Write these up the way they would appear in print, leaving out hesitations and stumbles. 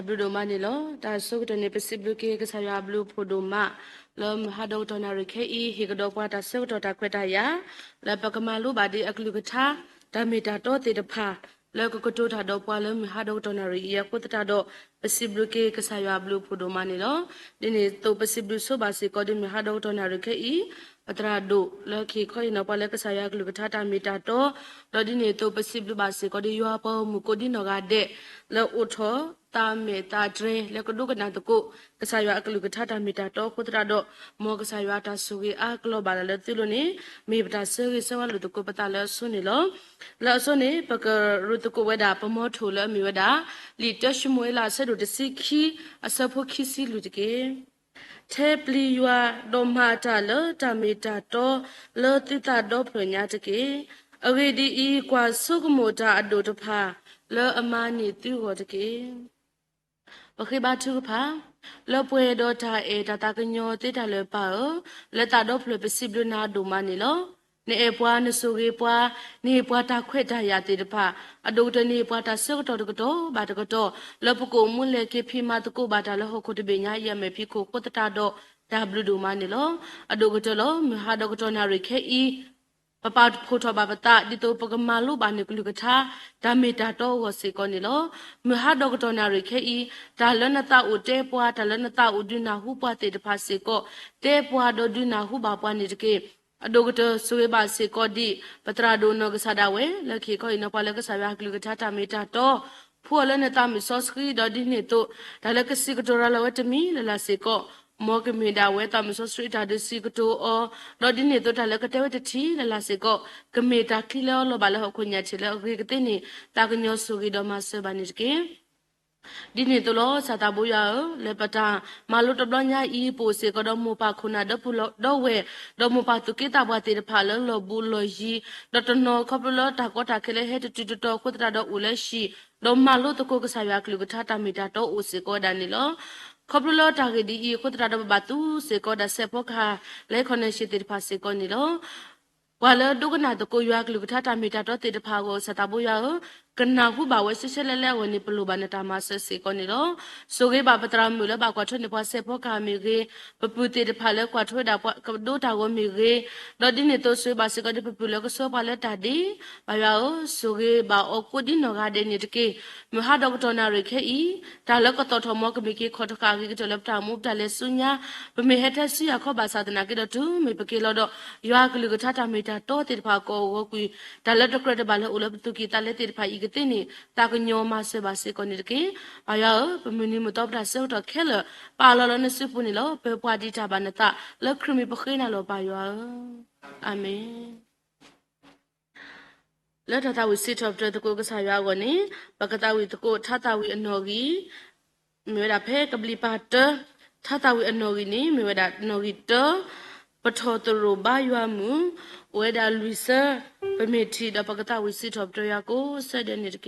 Blue Manilo, that so the Nepesibuke, Kasaya Blue Podoma, Lum Hadotona Rikei, Higadopata Silta Quetaya, La Pacamalu Badi Aklugata, Damita Doti the Pa, Lokotota Dopalum Hadotonari, Yakutado, Pesibuke, Kasaya Blue Podomanilo, Dini to Pesibu Sobasi, Codim Hadotona Rikei, Patrado, Lucky Coin of Palakasaya Glugata Mitato, Lodine to Pesibu Basi, Codi Yuapo, Mukodino Gade, La Uto. ตามเมตาเตรแล้วก็ดูกันนะตะกุกษายากลุกทัดมีตาโตคุตระดมอกษายาตาสุกีอากลบาลเลติลุนีมีปตาเสกิสวาลุตะกุปตาเลสุนิโลแล้วสุนีปกรุตะกุเวดาปมอทูเลมีเวดาลิตชมวยลาเสดุตสิขีอสะพุขีสิลุตเกเทปลียัวดมหาตาเลตามีตาโตเลติตาโดเพญาตะเกอเวดีอีกว่าสุกโมตาอดุตภาเลอมานิติโหตะเกปะคิบาทุพาลปวยดอทาเอตาตากญอติตาเลปาเลตาดอพลเปซิบลนาดูมานิโลเนเอปวานสุเกปวานี่ปวาตาเควตายาติตพาอดูตนี่ปวาตาเสกตอตกโตบาตกโตลปกุมุเลเกพิมาตกุบาตาลหกุตเบญายะเมพิโคโคตตาดอดาบลูดูมานิโลอดูกโตโลมหาดกโตนาริเคอีปปาโพทบาปตาดิโตปกมาลุบานิกลุกทาดามิตาโตวสิกอนิโลมหาดกโตนาริเคอีดาลนตาอุเตปวาดาลนตาอุดุนาหุปวาเตตภาสิโกเตปวาดดุนาหุบาปวานิตเกอดกโตสุเวบาสิโกดิปตราโดนกษาดาเวลขีโกอินปาลกษายากลุกทาตามิตาโตพัวลนตามิซอสกีดอดิเนโตดาลกสิกโตราลวตมีลลาสิโกมอกมีดาเวตามิสสรีตาดิสิกโตอลอดิเนโตทาเลกเตวตทีลลาสิโกกเมตาคิเลอลบาลหคุญญาชิเลอริกตินีตากญอสุกิดอมาเซบานิสเกดิเนโตโลซาตาบุยาเลปตามาลุตบลญาอีโปเซกดอมูปาคุนาดปุลดอเวดอมูปาตุกิตาบาติพาลลบุลยีดตโนคบลตากตาเคเลเฮตตุตคุตราดอุเลชีดอมาลุตโกกษายากลุกทาตามิตาโตอุเซโกดานิโลขบลตากดีอีคุตระดบาตุเสกอดาเซปกาเลคอนเนชิติพาเสกอนิโลวาเลดุกนาตโกยักลุกทัตามิตาโตติดพาโกสตาบุยากันนาหูบาวเสเชเลเลวนิปลูบานตามาเสกอนิโลสุเกบาปตรามุลบากวาทนิพาเซปกามิเกปปุติดพาเลกวาทดากบดูตากมิเกดอดิเนโตสุบาเสกอดิปปุเลกโซปาเลตาดีบายาสุเกบาอกุดินกาเดนิตเกมหาดอกตนาริเคอีตาเลกตอทมกมิเกขอทกาเกตเลปตามุตาเลสุญญาปเมเฮตสิยาขอบาสาตนาเกดตุมิปเกลดยักลุกทัตามิตาโตติดพาโกวกุยตาเลตกรดบาเลอุลปตุกีตาเลติดพาอีกตินีตากญอมาเซบาเซกอนิตเกอายาปมินิมตอบดาเซตอเคลปาลลนสิปุนิโลเปปวาดิตาบานตาเลครมิปเขนาโลปายาอาเมนแล้วถ้าวิสิตอบตะโกกษายากนี่ปกตาวิตะโกถ้าตาวิอนอกีมีเวลาเพกับลิปาเตถ้าตาวิอนอกีนี่มีเวลานอกีเตปทอตโรบายามุเวดาลุยเซปเมทีดปกตาวิสิตอบตะยาโกเสดนิตเก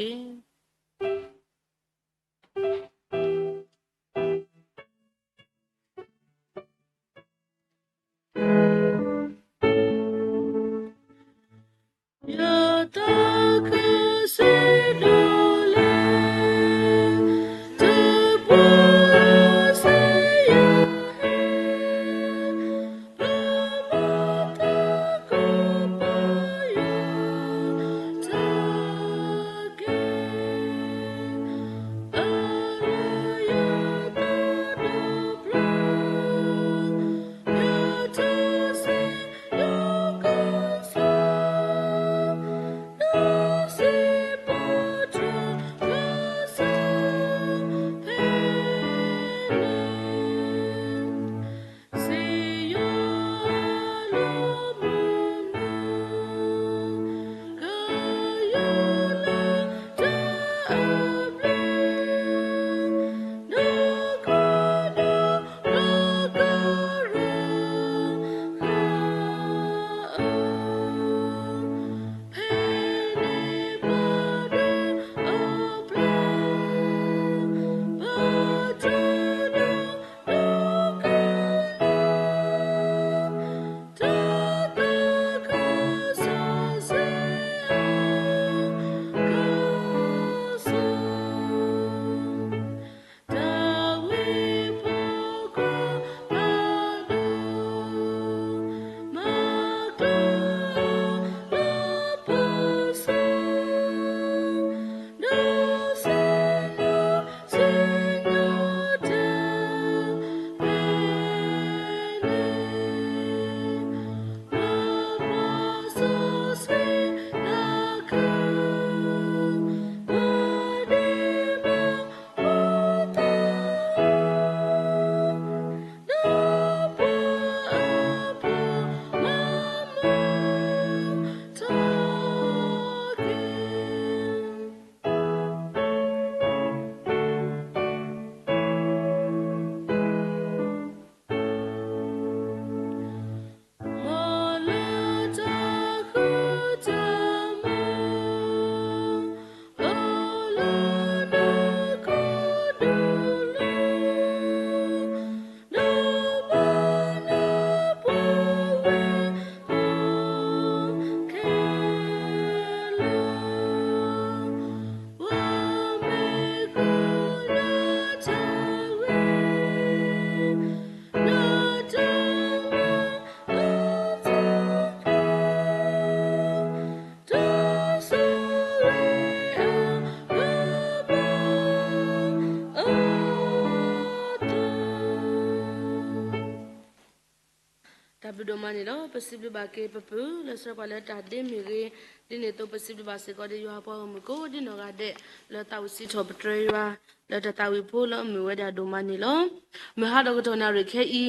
တာဘဒမနီလောပစီဘဘာကေပပူလစကွာလက်တာတင်မီရီဒီနေတော့ပစီဘဘာစေကောဒီရွာပေါ်မကိုဒီနောကတဲ့လတောက်စီထောပထရရွာလတတဝီဖိုးလမဝဲတာဒိုမနီလောမဟာဒကတော်နာရခဲဤ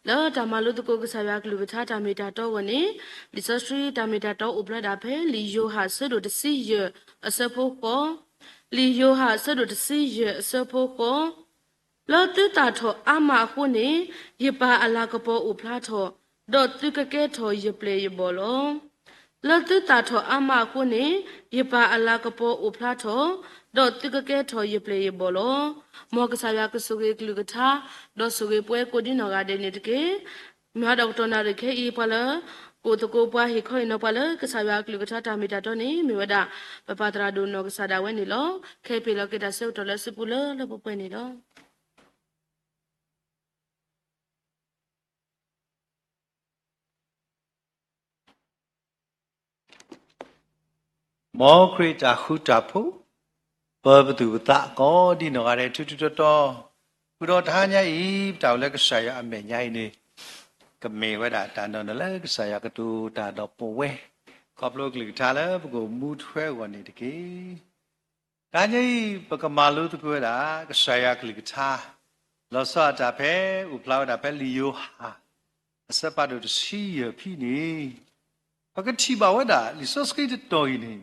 လောတမလုတကိုကဆာရကလူပချတာမီတာတော့ဝနေဒီစစရီတာမီတာတော့ဥပရဒါဖဲလီယိုဟာဆဒိုတစီယအစဖို့ကောလီယိုဟာဆဒိုတစီယအစဖို့ကောလောတုတာထောအမခုနေရပါအလာကပေါ်ဥဖလာထောဒေါ်တုကကဲထောရပလေရဘောလောလောတုတာထောအမခုနေရပါအလာကပေါ်ဥဖလာထောဒေါ်တုကကဲထောရပလေရဘောလောမောကဆာယကဆုကေကလူကထာဒေါ်ဆုကေပွဲကိုဒီနောကတဲ့နေတကေမြတ်ဒေါက်တာနာရခဲဤပလာကိုတကိုပွားဟိခွိနောပလာကဆာယကလူကထာတာမီတာတော့နေမြဝဒပပတရာဒုနောကဆာဒဝဲနေလောခဲပေလောကေတာဆုတော်လဲစပူလောလပပွဲနေလောမောခရတာခုတာဖို့ဘောဘသူတာကောဒီနောရတဲ့ထူးထူးတော်ခုတော်ထားညဤတောက်လက်ကဆာရအမေညိုင်းနေကမေဝဒတာနော်လက်ကဆာရကတူတာတော့ပဝဲခေါပလုကလထားလဲဘကိုမူထွဲဝင်နေတကေတာညဤပကမာလူတကွဲတာကဆာရကလကထားလောစတာဖဲဥပလောက်တာဖဲလီယိုဟာအစပတ်တို့စီရဖိနေပကတိဘဝဒလီဆော့စကိတတော်ဤနေ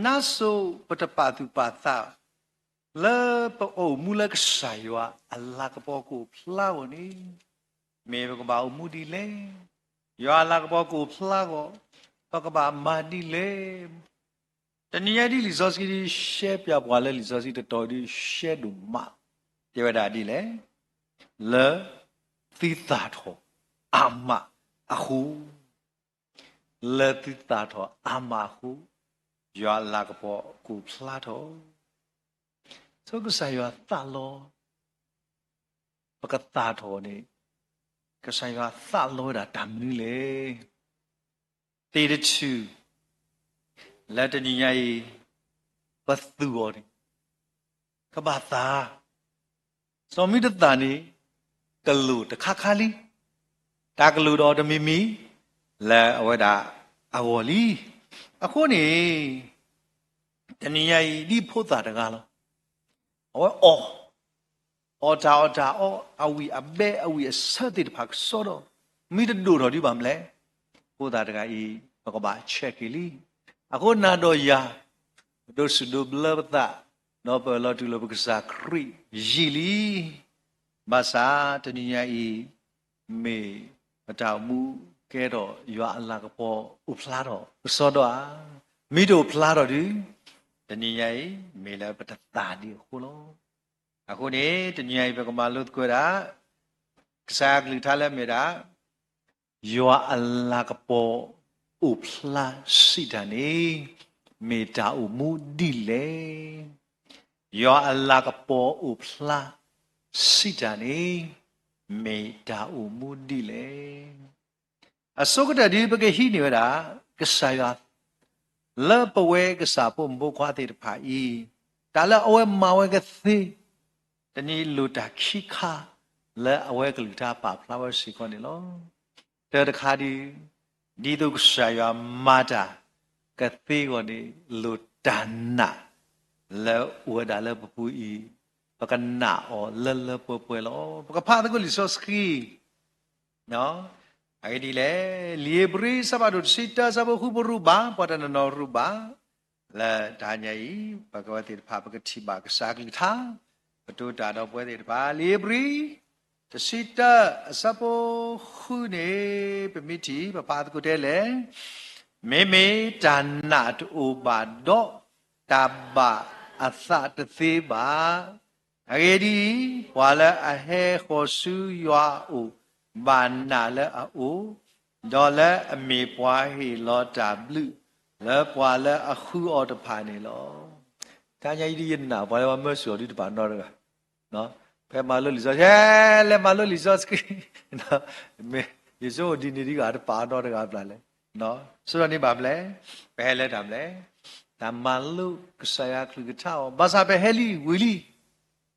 နာဆိုပတပါသူပါသာလေပိုမူလကဆိုင်ဝအလာကပေါ်ကိုဖလာဝနေမေဘကဘာမူဒီလေယောအလာကပေါ်ကိုဖလာကိုပကဘာမာဒီလေတနည်းဒီလီဇောစီရှဲပြပွားလေလီဇောစီတော်ဒီရှဲဒူမတေဝဒဒီလေလေသီတာတော်အမအခုလေသီတာတော်အမအခုယောလာကပေါ်ကိုဖလာတော့ဆိုကစားယောတာလောပကတာတော်နေကစားယောတာလောတာတမီလေတေတချူလက်တညီယာယီဘသူော်ဒီကဘာသာစောမိတတာနေကလူတခါခါလီတာကလူတော်တမီမီလဲအဝဲတာအဝေါ်လီအခုနေတနည်းအားဒီဖို့တာတကားလောအော်တာအဝီအဘဲအဝီအစတဲ့ဖက်စောတော့မိတဒူတော်ဒီပါမလဲဖို့တာတကားဤဘကဘာချက်ကလီအခုနာတော့ယာဒိုစဒူဘလဘတာနော်ပလောတူလဘကစားခရီယီလီဘာသာတနည်းအားမေမတောင်မှုကဲတော့ရွာအလာကပေါ်ဥဖလာတော့စောတော့မိတို့ဖလာတော့ဒီတနည်းအားမေလာပတတာဒီခုလောအခုနေတနည်းအားဘကမလို့ကွာကစားကလေးထားလဲမေတာရွာအလာကပေါ်ဥဖလာစီတန်နေမေတာဥမူဒီလေရွာအလာကပေါ်ဥဖလာစီတန်နေမေတာဥမူဒီလေအစုကတဒီပကေဟိနေဝတာကဆာယလပဝဲကစားဖို့မခွာတဲ့ဖာဤဒါလအဝဲမဝဲကသေတနီလူတာခိခါလအဝဲကလူတာပါဖလာဝစီခွန်နေလောတဲ့တခါဒီတုကဆာယမာတာကသေကိုနေလူတနာလဝဒါလပပူဤပကနာအောလလပပွဲလောပကဖာတကိုလီဆောစခီနော်အဲ့ဒီလေလီဘရီစဘာဒုစီတာစဘခုဘရူဘာပတနနောရူဘာလာဒါညာဤဘဂဝတိဖာပကတိဘာကစားကလီသာဘတုတာတော့ပွဲတဲ့ဘာလီဘရီတစီတာစဘခုနေပမိတိပပါတကုတဲ့လေမေမေဒါနာတူဘာဒေါတဘာအသတသေးဘာအဲ့ဒီဝါလာအဟဲခေါ်ဆူယွာအိုဘာနာလဲအိုဒေါ်လဲအမေပွားဟီလောတာဘလူလဲပွားလဲအခုအော်တဖာနေလောတာညာဤဒီနာဘာဝမဆော်ဒီတပါနော်နော်ဖဲမာလို့လီဆော့ဟဲလဲမာလို့လီဆော့စကီနော်မေယေဆိုဒီနေဒီကတပါတော့တကားပလာလဲနော်ဆိုတော့နေပါမလဲဘဲလဲတာမလဲတမလုကဆာယကလူကချောဘာသာပဲဟဲလီဝီလီ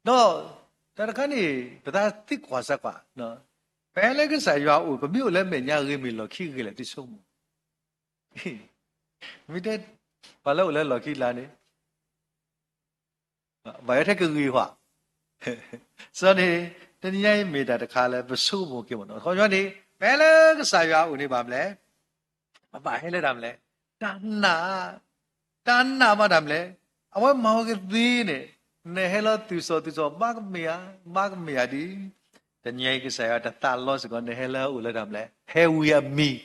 နော်တရခဏနေပဒါတိကွာစကွာနော် Pele ke saya u kami oleh menya remi loki gele ti som. Mite pala oleh loki la ni. Ba ya ke ri hwa. So ni tani yai me da ta kha le besu mo ke mo no. Kho yo ni pele ke saya u ni ba mle. Ba he le da mle. Tanna ma da mle. Awa ma ke di ne. Ne hello tu so mag me ya di. Tani yai ke saya da ta lo so ne hello u le da mle. He we are me.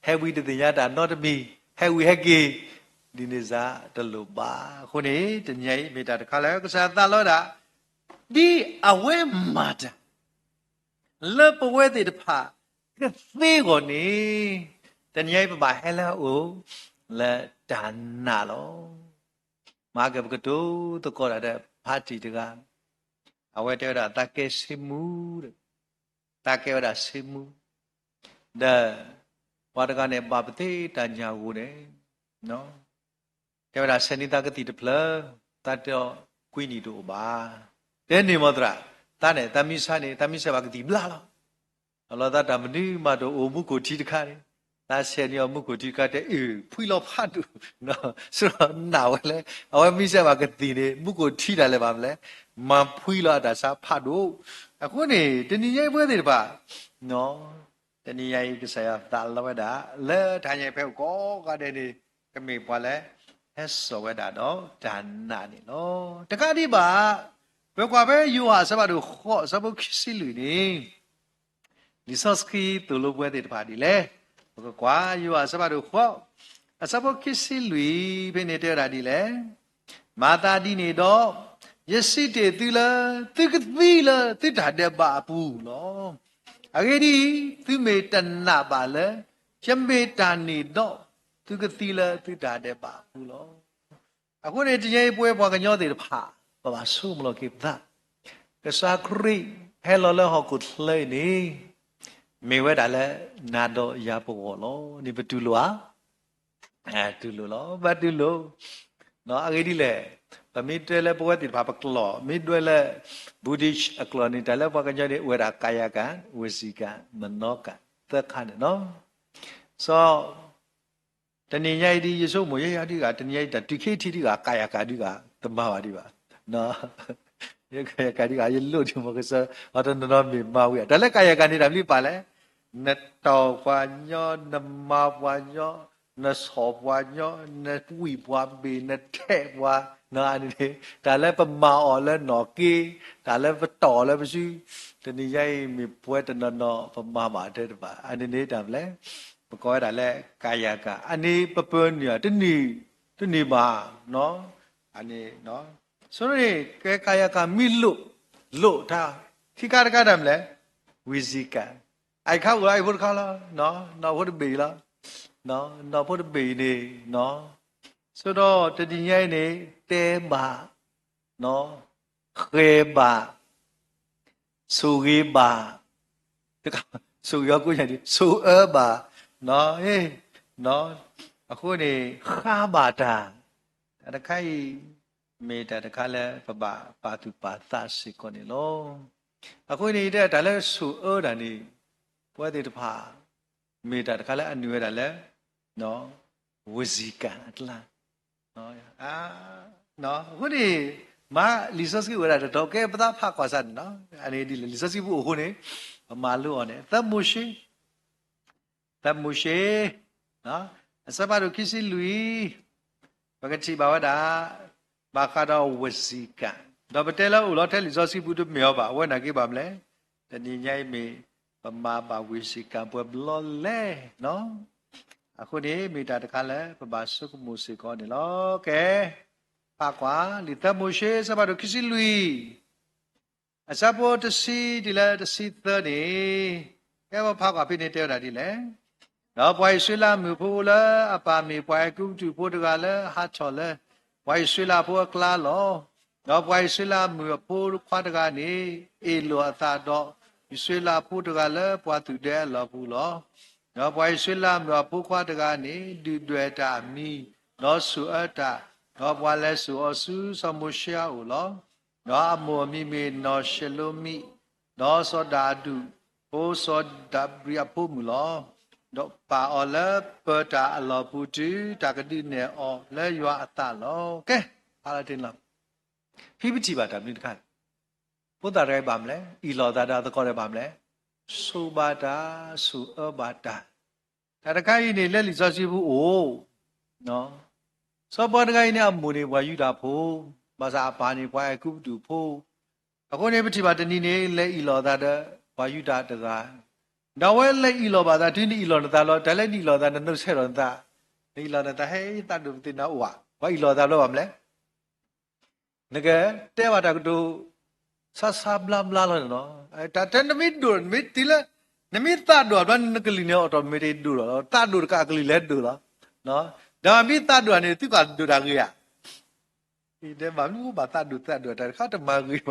He we de ya da not me. He we he ke di ne za de lo ba. Kho ni tani yai me da ta kha le ke sa ta lo da. Di awe ma da. Le pa we de pa. Ke thi ko ni. Tani yai ba hello u le dan na lo. Ma ke ba to to ko da de party de ga. Awe te da ta ke simu de. Ta ke da simu. Da wa da ga ne ba pa te ta nya wo de. No. Te da sanita ka ti de pla. Ta to kui ni do ba. De ni mo tra. Ta ne ta mi sa ba ka ti bla la. Allah ta da mani ma do o mu ko ti de kha de. Ta se ni o mu ko ti ka de phui lo pha du. No. So na we le. Awe mi sa ba ka ti de mu ko ti da le ba mle. Ma phui lo da sa pha do. Aku ni tani yai pwe de ba. No. Tani yai ke saya ta lo we da. Le ta yai phe ko ka de ni ka me pwa le. Es so we da no. Dan na ni no. Ta ka di ba. Pwe kwa be yu ha sa ba do kho sa bu si lu ni. Lisoski tu lo pwe de ba di le. Pwe kwa yu ha sa ba do kho. Sa bu si lu be ne de ra di le. Ma ta di ni do. Yesi te tu la, tu ke vi la, tu da de ba pu lo. Agedi tu me tan na ba le, cham me tan ni do, tu ke ti la, tu da de ba pu lo. Aku ni tiyai pwe pwa ka nyo de pha, ba su mo lo ke da. Ke sa kri, hello le ho ku tle ni. Me we da le na do ya po lo, ni ba tu lo a. Tu lo, ba tu lo. No agedi le. Pemidai buat di bawah keluar, midai Buddhist keluar ni dalam bukan jadi wira kaya kan, wisika, menoka, terkan, no. So, taninya ini Yesus moye ada juga, taninya itu dikit juga kaya kan juga, tembawa juga, no. Ya kaya kan juga, ya lu cuma kesa, ada nama mahu ya. Dalam kaya kan ni dalam ni pale, netau banyo, nama banyo, nasab banyo, netui banbe, netep na ni ta le pa ma o le no ki ta le pa to le pa su te ni yai mi pwe te no no pa ma ma de ba ani ni ta le pa ko da le kaya ka ani pa pun ya te ni ba no ani no so ni ke kaya ka mi lu ta ki ka ka da le wisika ai kha u ai phut kha la no phut bi la no phut bi ni no so đó tự nhiên nhảy này té bà nó khê bà su ghi bà tức là su ghi cũng như su ơ bà nó khu này khá bà ta đã khai mẹ ta đã khai là bà tu bà ta sĩ con này lo khu này đã là su ơ đã này bữa thì bà mẹ ta đã khai là anh nuôi đã là nó vô gì cả là no, huni ma lisoski ura da to ke pata pha kwa san no ani di lisoski bu huni ma lu on ne tamushi no asaba do kisi lui bagati bawada ba kha do wasika do patela u lo the lisoski bu tu myo ba wa na ki ba mle tani nyai me pa ma ba wisika pwe blo le noအခုနေမိတာတခါလဲပပဆုကမှုစေကောနေလောကဲပါကွာလီတမိုရှေစဘာတို့ခစီလူအစပေါ်တစီဒီလာတစီသနေကဲဘာဖာကွာဖိနေတဲတာဒီလဲနော်ပွိုင်ဆွေလာမြဖိုးလာအပါမီပွိုင်ကုတူဖို့တကလဲဟာချော်လဲပွိုင်ဆွေလာဖို့ကလာလောနော်ပွိုင်ဆွေလာမြဖိုးခွားတကနေအေလိုအသာတော့ဆွေလာဖို့တကလဲပွားသူတဲလောဘူးလောno boy sila mwa pukwa daga ni du dwe ta mi no su ata no bwa le su osu samushya u lo no amo mi me no shilomi no so da du Ho so da bria po mu lo. Do pa o le per da lo pu tu da ka di ne o le ywa ata lo. Ke ala tin lo. Phi bi chi ba da mi ka. Bố ta ra bám lẽ, y lò ta đã có ra bám lẽ, su ba ta, su ơ ba ta. Ta đã cái này lấy lý do gì phụ ồ, nó. Sau bao cái này mua này qua yu đạp phụ, bà sa bà này qua cúp đủ phụ. À con này bị chỉ bà tên này lấy y lò ta đã qua yu đạp được à. Đâu ấy lấy y lò bà ta, tuy nhiên y lò ta lo, ta lấy y lò ta nó sẽ rồi ta. Y lò ta hay ta được tin nào à, qua y lò ta lo bám lẽ. Này cái, thế bà ta cũng sa bla bla lo no ta ta na mi dur mi tila na mi ta do ba na kli ne auto mi de dur lo ta dur ka kli le dur lo no da mi ta dur ne ti ka dur da ngi ya i de ba mi ba ta dur ta kha ta ma ngi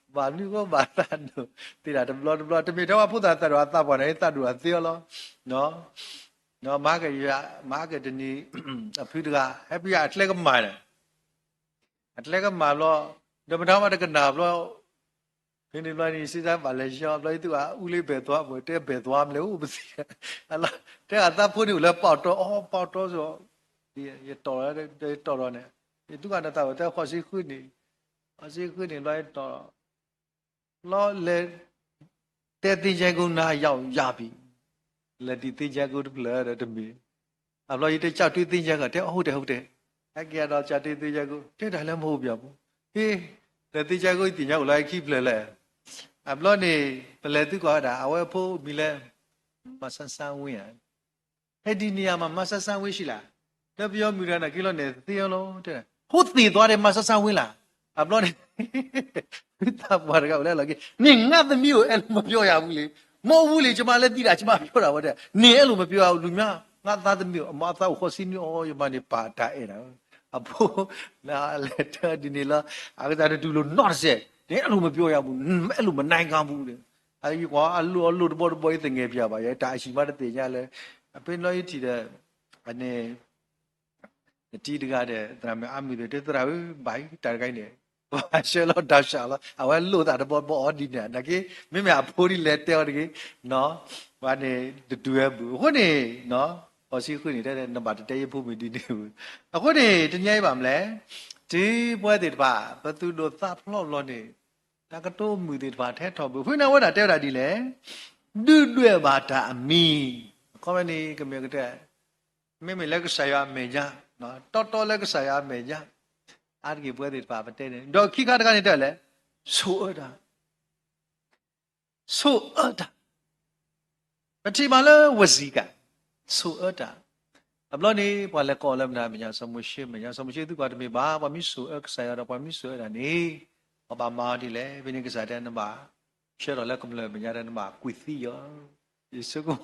ba mi ko ba ta dur ti da blo ta mi da wa phu ta ta ba ne ta dur ti lo no ma ke de ni a phu da happy ya atle ka ma ne atle ka ma lo da ma da ma da ka na lo Khi này loài sinh ra bảo là do loài tụi u lê bể toa bởi thế bể toa mà u bự gì là thế à ta phun là bảo trò rồi thì tỏ ra đây tỏ rồi này thì tụi anh ta bảo thế họ sẽ khuyên này loài tỏ lo lên thế tin chắc cũng na giàu già bị là đi tin chắc cũng được là được mi à loài thế chào tin chắc cái thế hậu thế cái kia đó chào tin chắc cũng thế đại làm hậu biểu thì là tin chắc cũng tin chắc loài kíp lại à lo này bây giờ có đã ở phố mi lên mà san san nguyên à hay đi nhà mà san san nguyên xí là nếu bây giờ mi ra là cái lo này tiêu lo thế hút tiền toa để mà san san nguyên là à lo này ta bảo cái là cái nhìn ngắt cái miu em mà biểu ya vui mua vui chứ mà lên đi là chứ mà biểu là vậy nè em mà biểu lu nhá ngắt ta cái miu mà ta khó xin ôi mà này bà đại đó à phố là letter đi là à cái ta được lu nọ sẽ đấy anh mà biểu ya bu anh mà nai cam bu đấy ai quá anh bộ tình nghiệp giờ vậy đại sĩ mà được tiền nhaเลยbên nói thì là anh này chỉ được cái đó mà anh mới được đó bài đại cái này và sẽ lo đào sao lo anh lo đã bộ đi nè cái mấy mẹ phụ đi lệ theo cái nó và này được đuổi bu cái này nó ở xí cái này đây nó bắt tay phụ mình đi nè cái này thì nhảy bám lẽ chỉ bữa thì bà tôi đồ sắp lo này ta cái tô mùi thịt và thét thọ bự phơi nào đã treo đã đi lẽ đưa bà ta mi có mấy này cái miếng cái mấy lấy cái sài mè nhá nó to lấy cái sài mè nhá ăn cái bữa thịt và tên này rồi khi cái này đây lẽ số ở đó cái gì mà là vật gì cả số ở đó अब लो नहीं पहले कॉलम ना मिया समुचे तू बात में बा मी सो एक साया रा मी सो रा नहीं अब मा दी ले बिनी के साया ना बा शेर ला कम ले मिया रा ना बा कुथी यो इसो को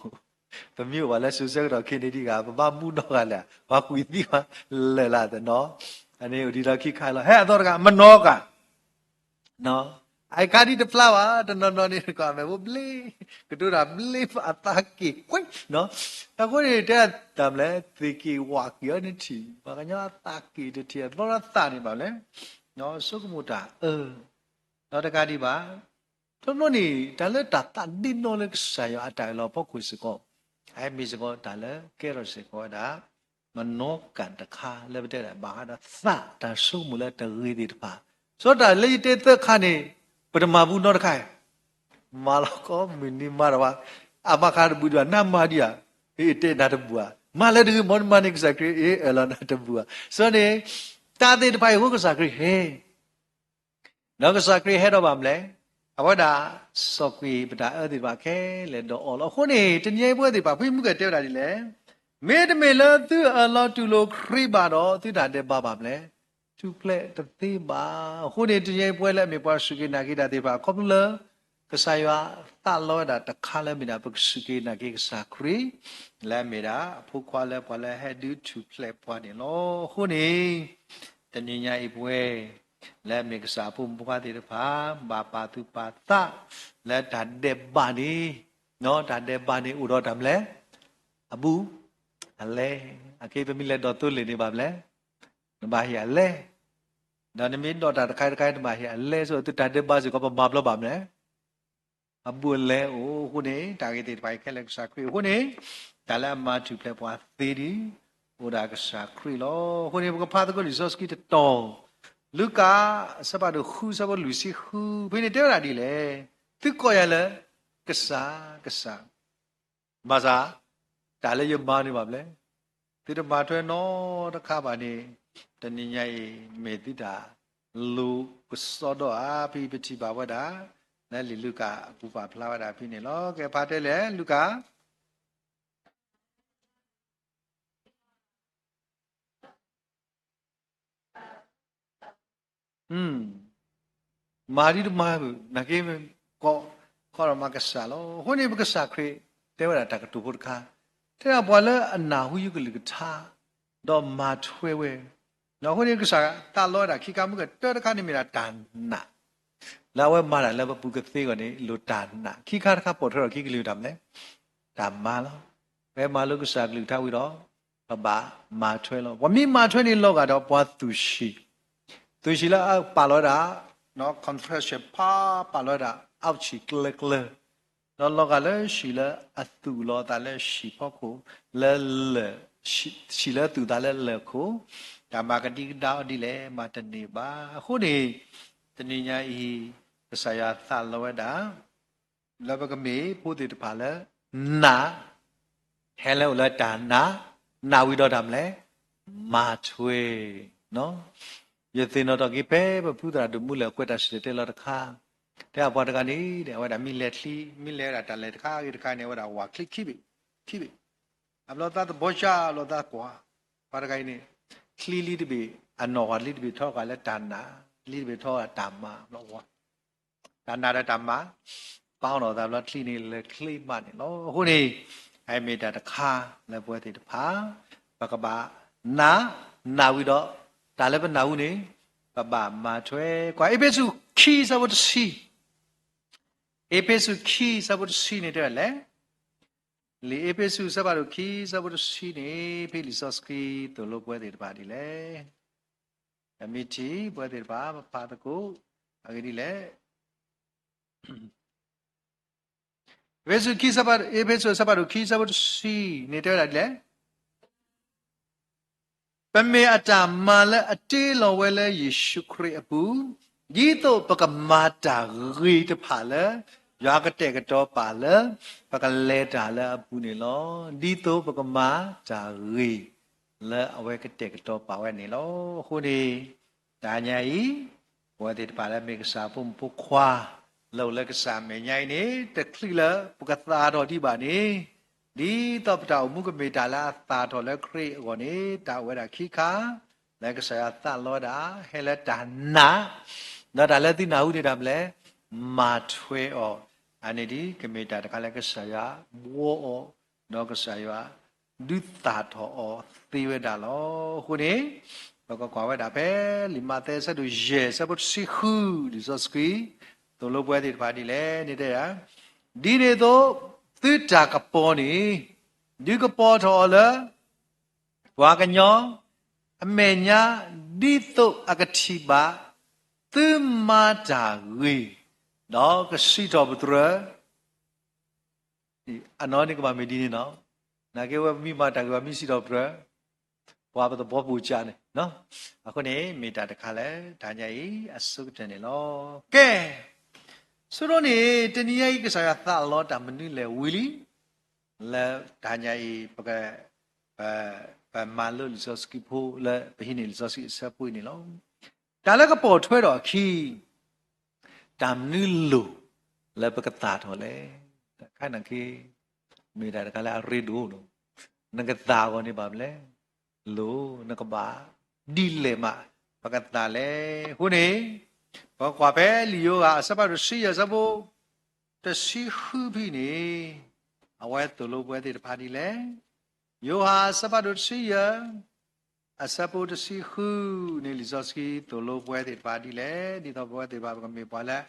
तो मी वाला सो से रा के दी का बा मु दो का ला बा कुथी का ले ला दे नो अने दी रा की खा ला है तो का मनो का no I carry the flower, the no ni ka me wo bli, kedura bli ataki, kwai, no. Ta ko ni te tam le tiki wa kyo ni chi, ba ka nya ataki de ti, ba ra ta ni ba le. No so ko mu ta, no ta ka di ba. To no ni ta le ta din no le sa yo atai lo pok ku se ko. Ai mi se ko ta le ke ro se ko da. Mano kan ta kha le ba de ba da sa ta so mu le ta ri di ba. So ta le te te kha ni Permabu nor kai, malah kau mini marwa, apa kar buat nama dia, itu nada buat, malah dengan mon manik sakri, elah nada buat. So ni, tadi tu pai hukum sakri, nak sakri apa mle, apa dah sakri pada di pakai, le do Allah, kau ni ternyata buat di pakai muka tiada di le, mela tu Allah tu lo kribado tu dah ada bapa mle. Tu play tertiba, kuni tu je boleh membuat suki nagi dah tiba. Kau mula kesaya tak lawa dah tak kalah mina bersuki nagi kesakri, lah mina pukul boleh hedu tu play puani lo. Kuni ternyata ibu lah mina kesapu bukan tiba, bapa tu patah, lah dah debani, no dah debani udah dah mle, abu, ale, akhirnya pemilihan dotul ini bable, bahaya le. Dan ini minta ada kait-kait mahir le so itu tadi bahasa kau pemablo bamne အပူလဲအိုခုနေတာဂေတေပိုင်ခဲလက်စာခရီခုနေဒါလည်းအမတူဖလက်ပွားသေးဒီဟိုဒါကစာခရီလောခုနေဘကဖာတကို resource ကီတောလူကာစပါဒခုစပါလူစီခုဘယ်နေတဲရဒီလေသူကိုရလဲကစားဘာသာဒါလည်းရမနေပါဗလဲဒီတော့မထွဲနော်တခါပါနေတနည်းညရဲ့မေတိတာလူကစောတော့အဖိပတိပါဝတာလဲလီလူကာအပူပါဖလာဝတာဖိနေလောကဲဖာတဲလေလူကာမာရီဒမာနကေကောခေါ်ရမကစားလောဟိုနေဘကစားခရီတဲဝတာတကတူဖို့ခါတဲ့ဘွာလဲအနာဟုယုကလကထားတော့မာထွဲဝဲနော်ဟိုနေကစားတာလောတာခိကမှုကတော်တခါနေမိတာတန်နာလာဝဲမာလာလဘပုကသေးကနေလိုတန်နာခိခါတခါပေါ်ထော်ခိကလူတမ်းလဲဒါမာလောဘဲမာလုကစားကလူထားဝီတော့ဘာမာထွဲလောဝမီမာထွဲနေလောကတော့ဘွာသူရှိလာပါလောတာနော် confession ပါလောတာအောက်ချီကလကလနော်လောကလည်းရှိလာအတူလောတာလည်းရှိဖို့ကိုလဲရှိလာတူတာလည်းလဲကိုဒါမကတိတောက်ဒီလေမတနေပါခုနေတနေညာဤဆရာသလောဝတာလဘကမေဖို့တေတပါလဲနာဟဲလောလတာနာဝိတော့တာမလဲမာထွေနော်ယသိနောတော့ကိပဲဘုဒ္ဓရတမှုလဲကွက်တာရှိတယ်လောတခါတဲ့ဘောတကနေတဲ့ဝဒမီလက်လီမီလဲတာတလဲတခါတခါနေဝဒဝါခလစ်ခိပိအဘလောတာဘောချာလောတာကွာဘာတကိုင်းနေခလီလီတပိအနော်ဝါလီတပိထောက်ကလည်းတဏ္ဍာလီတပိထောကဓမ္မလောဝါတဏ္ဍာတဲ့ဓမ္မပေါင်းတော့ဒါလောခလီနေလဲခလီမနေလောခုနေအိုင်မေတာတခါလဲပွဲတိတဖာဘကဘာနာဝီတော့ဒါလည်းပဲနာဦးနေပပမာထွဲကွာအေပေစုခီစဘတ်စီအေပေစုခီစဘတ်စီနေတဲ့လေလေအေပေစုစဘတ်ခီစဘတ်စီနေဖေလီဆော့စကီတို့လိုပွဲတဲ့ပါဒီလေအမီတီပွဲတဲ့ပါပါတကူအဂဒီလေဝေစုခီစဘတ်အေပေစုစဘတ်ခီစဘတ်စီနေတဲ့လေပမေအတာမာလအတေးလောဝဲလဲယေရှုခရစ်အပူဒီတော့ပကမာတာရီတဖာလဲရာကတဲ့ကတော့ပါလဲပကလဲတာလဲအပူနေလောဒီတော့ပကမာတာရီလဲအဝဲကတဲ့ကတော့ပါဝဲနေလောခုနေဒါညာဤဘောတိတပါလဲမေကစာပုံပုခွာလောလကစာမေညိုင်းနေတခလီလဲပကသာတော်ဒီပါနေဒီတော့ပတောင်မုကမေတာလာသာတော်လဲခရိကောနေတာဝဲတာခိခာလဲကဆရာသလောတာဟဲလက်တာနာနော်ဒါလည်းသိနာဟုတ်နေတာမလဲမာထွဲဩအနေဒီကမေတာတခါလဲကဆရာဘောဩနော်ကဆရာဒုတာတော်ဩသေဝတာလောခုနေဘကကွာဝဲတာပဲလီမာတဲဆက်သူယေဆပ်စီခူဒီဇစကီတို့လိုပွဲဒီပါဒီလဲနေတဲ့ရဒီနေတော့သစ်တာကပေါ်နေဒီကပေါ်တော်လဲဝါကညောအမေညာဒီတုအကတိပါသမာတာရီတော့ကစီတော်ဘုရဒီအနောနိကမမေဒီနေနော်နာကေဝမိမတာကမိစီတော်ဘုရဘွာဘတော်ဘောပူချာနေနော်အခုနေမေတာတခါလဲဒါညာဤအစုတ်တယ်လောကဲဆိုတော့နေတနည်းကြီးကစားရသလောတာမနည်းလေဝီလီလဲဒါညာဤပကမာလုလီဆော့စကီဖိုလဲဘဟိနေလီဆော့စကီဆပ်ပွေးနေလောဒါလည်းကပေါ်ထွဲတော့ခီတမ်နည်းလူလဲပကတာတော်လဲခိုင်နခေမိတာကလည်းရီဒိုနော်နကတာကောနေပါမလဲလိုနကဘာဒီလေမပကတာလဲခုနေဘောကွာပဲလီယိုကအစပတ်ရစီရစဘောတစီခုပြီနေအဝဲတူလိုပွဲတဲ့ပါတီလဲယိုဟာစပတ်ရစီရအစပုတစီခုနေလီဇော့စကီတူလိုပွဲတဲ့ပါတီလဲဒီတော့ပွဲတဲ့ပါကမေပါလဲ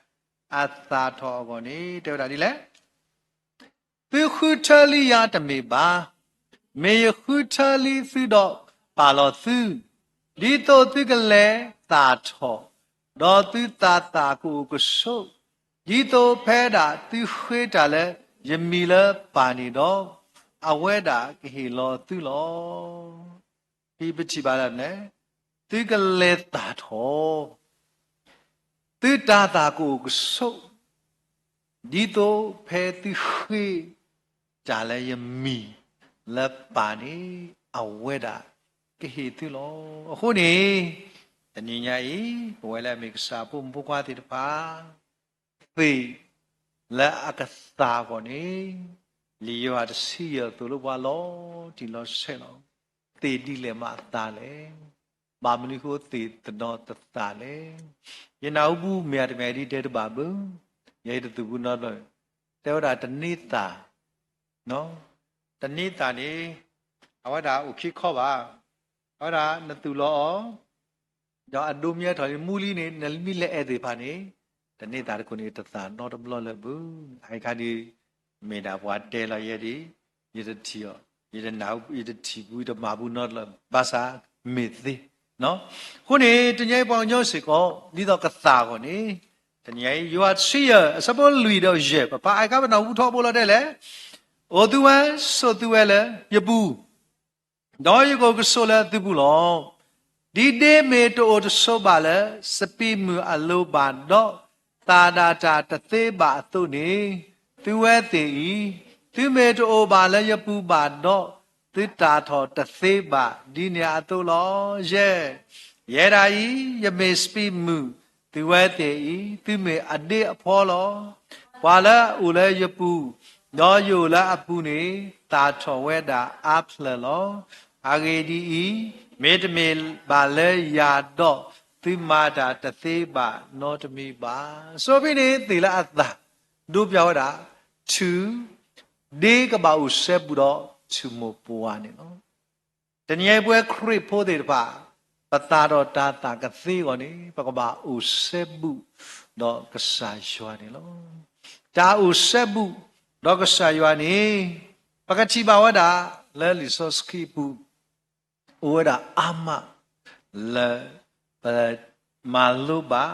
အသာထောကောနေတဲ့တာဒီလဲသူခုထလီယာတမေပါမေခုထလီသူတော့ပါလို့သူဒီတော့သူကလဲသာထောတော့သူတာတာကိုကဆု ဤသို့ဖဲတာသူခွေးတာလဲယမီလဲပါနေတော့အဝဲတာကဟီလောသူလောဒီပချိပါလာနဲ့သူကလေတာထောသူတာတာကိုဆုပ်ဒီတော့ဖဲသူခွေးကြလဲယမီလဲပါနေအဝဲတာကဟီသူလောအခုနေတနင်္ညာဤဘဝလဲမိကစားပုံဘွားတိတပါသေและอากาศตาก่อนนี่ลียาตสียตัวลูกว่าล้อที่ล้อเช่นล้อตีดีเลยมาตาเลยบามนี่เขาตีตนอตตาเลยยันเอาบูเมียดีเมียดีเด็ดบาบูยัยตัวบูนอเลยแต่ว่าตนิตาเนาะตนิตานี่เอาว่าดาอุคิข้อว่าเอาดานตุล้อดาอดูเมียถอยมูลีนี่นั่นมีเละเอเดพานี่ตอนนี้ตาคนนี้ตัดสานนอตบล้อเลยบุไอ้การที่เมดาบวัดเดลายดียีดที่อ่ะยีดหนาวยีดที่บุยดมาบุนอตเลยภาษาเมดิเนาะคนนี้ตอนนี้ปองย้อนสิก็นี่ต้องกระตาคนนี้ตอนนี้ยูอัดเสียสมบูรณ์ลุยเดียวเจ็บป้าไอ้การเป็นเอาอุทอบุลได้เลยโอ้ตัวโซตัวเลยยบูน้อยก็กระโซเลยตัวบุลดีเดเมโตโอตโซบาเลยสปีมืออโลบานดอตาดาจาตะเตบะตุนี่ตุเวติตุเมโตโอบาละยปูบาดอตุตาทอตะเตบะดิเนียตุลอเยเยราอียเมสปิมุตุเวติตุเมอเดอพอลอวาละอุละยปูนอโยละอปูนี่ตาทอเวดาอัพละลออาเกดีเมตเมบาละยาดอသူမာတာတသေးပါနောတမီပါဆိုပြီးနေသီလအတ္တတို့ပြောတာ2ဒီကပါဥဆက်ဘူးတော့ချူမပွားနေနော်တနည်းပွဲခရစ်ဖို့တဲ့ပါပတာတော်တာတာကသေးကောနေပကပါဥဆက်ဘူးတော့ကစားရွာနေလောတာဥဆက်ဘူးတော့ကစားရွာနေပကတိပါဝတာလဲလီဆိုစကီဘူးဝဒါအာမလဲมาลุบะ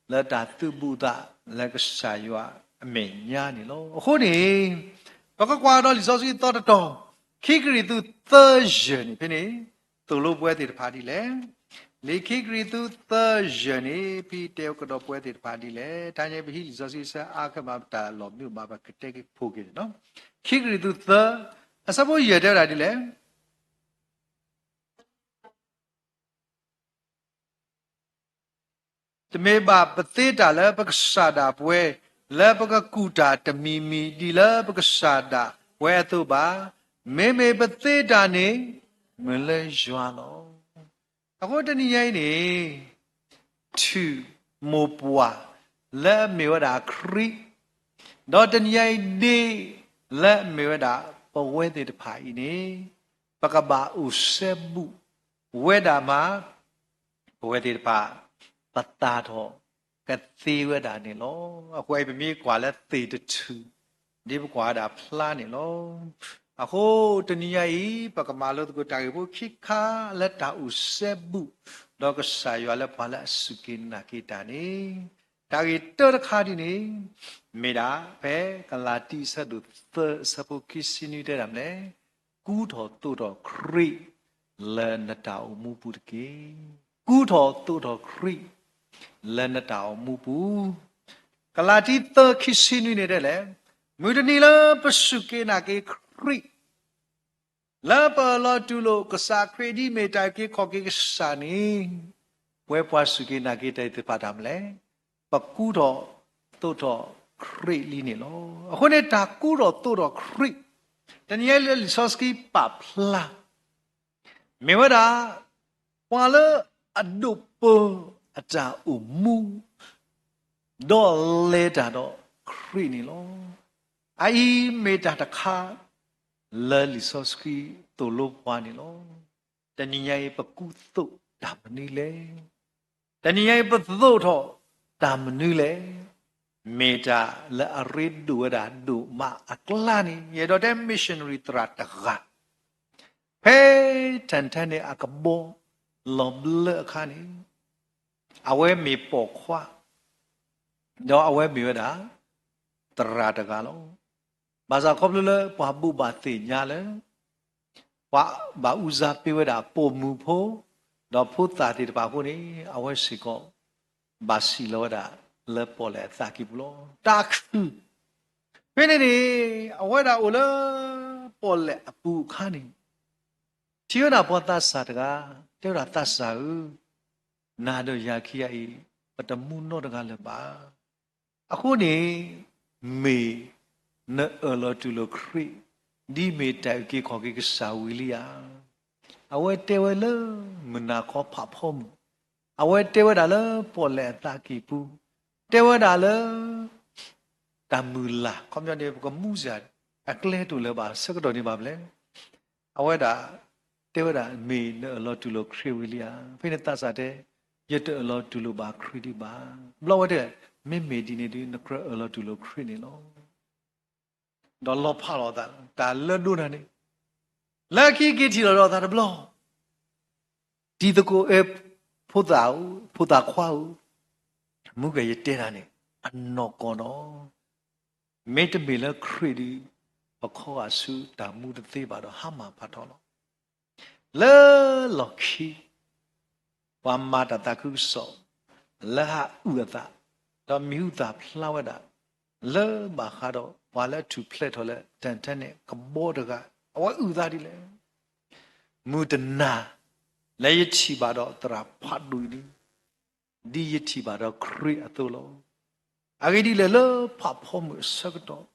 แล้วตาตุบุตะแล้วก็สายวะอเมญานี่လောအခုနေဘကကွာတော့လီစောစီတော့တော်ခိကရီသူသရနေဖြစ်နေသူလို့ပွဲတည်တဖာဒီလေလေခိကရီသူသရနေပြီးတဲကတော့ပွဲတည်တဖာဒီလေတန်းရဲ့ဘီလီစောစီဆာအခမတာလောမြို့မှာဘကတဲ့ဖို့ကြီးနော်ခိကရီသူသအစဖို့ရတဲ့တာဒီလေတမေဘာပတိတာလဲပကဆာဒာပွဲလဲပကကူတာတမီမီဒီလဲပကဆာဒာပွဲအတုပါမေမေပတိတာနေမလဲရွာလောအခုတနည်းရိုင်းနေသူမောပွားလဲမေဝဒါခရီတော့တနည်းရိုင်းဒီလဲမေဝဒါပဝဲတဲ့တဖာဤနေပကဘာဥဆေဘူဝဲဒါမှာပဝဲတဲ့တဖာปตาทอกะตีเวดานี่ลออะควยไปมีกว่าแล้วตีตะทูนี่บกว่าดาพลานี่ลออะโหตะนียอีปะกะมาโลตะกุตากิบุคิคาและตาอุเซบุดอกะสายอและพาละสุกินากิตานี่ตากิตะคาดินี่เมดาเปกะลาติสะดุเตสะปุกิสินิเดดามเลกูทอตุดอคริเลนตาอุมุปุตะเกกูทอตุดอคริလန်တာမူပူကလာတီတခိစီနီနေတယ်လေမူဒနီလာပစုကေနာကေခရိလာပလာတူလိုကစားခရဒီမေတာကေခေါကေစာနီဝဲပွားစုကေနာကေတဲ့တပါတမ်းလေပကူတော့တုတ်တော့ခရိလီနေလောအခုနေတာကူတော့တုတ်တော့ခရိတနည်းလေဆော့စကီပပလာမေဝဒါပွာလအဒုပอาจารย์อุมูดอเลดาดอครีนี่ลอไอเมตาตะคาเลลิซอสกีตัวโลกวานี่ลอแต่นี่ยัยปะกุตุตามนี่เลแต่นี่ยัยปะตุทอตามนี่เลเมตาและอริดดูดาดูมาอักลานี่เยดอเดมิชชันนารีตรัตกะเพทันทันเนอากบลอมเลคานี่เอาไว้มีปอกขวา တော့အဝဲမြေဝဲတာတရာတကလောဘာသာခေါပလလပွားဘူဘာတိညာလဲဝါဘာဥဇာပြေဝဲတာပုံမူဖို့တော့ဖို့တာတိတပါဖို့နေအဝဲစီကောဘာစီလောတာလဲပေါ်လဲသာကိဘူးလောတာခုဖိနေနေအဝဲတာအိုလဲပေါ်လဲအပူခါနေချီရတာပေါ်တာစာတကတဲ့တာတတ်စာဦးနာတော့ယာခိယဤပတမှုနောတကလည်းပါအခုနေမေနော်လောတူလိုခရီဒီမေတိုင်ကေခေါ်ကေစာဝီလီယာအဝဲတဲဝဲလမနာခေါ်ဖဖုံးအဝဲတဲဝဲတာလပေါ်လဲတာကိပူတဲဝဲတာလတမူလာကွန်မြတ်နေကမူဇာအကလဲတူလပါစကတော့နေပါမလဲအဝဲတာတဲဝဲတာမေနော်လောတူလိုခရီဝီလီယာဖိနေတတ်စားတဲ့ရတဲ့အလောတူလိုပါခရီဒီပါဘလောဝတဲ့မေမေဒီနေဒီနခရအလောတူလိုခရီနေလောတော့လောဖလောတာဒါလဒုနာနေလက်ခိကိတီလောတာဘလောဒီတကိုအဖို့တာခွာဦးမုကရတဲတာနေအနောကောနော်မေတ္တမေလခရီဒီပခောအစုတာမှုတသေးပါတော့ဟာမှာဖတ်တော်လောလဲလောခိဝါမာတတကုသောလဟဥဒတော့မြူတာဖလာဝဒလဲဘာခါတော့ဝါလက်ထူဖလက်ထော်လက်တန်တန်နဲ့ကဘောတကအဝဥသားဒီလေမူတနာလဲရချီပါတော့တရာဖတ်လူဒီရချီပါတော့ခရီအတူလောအဂိဒီလေလဖဖို့မှုစကတော့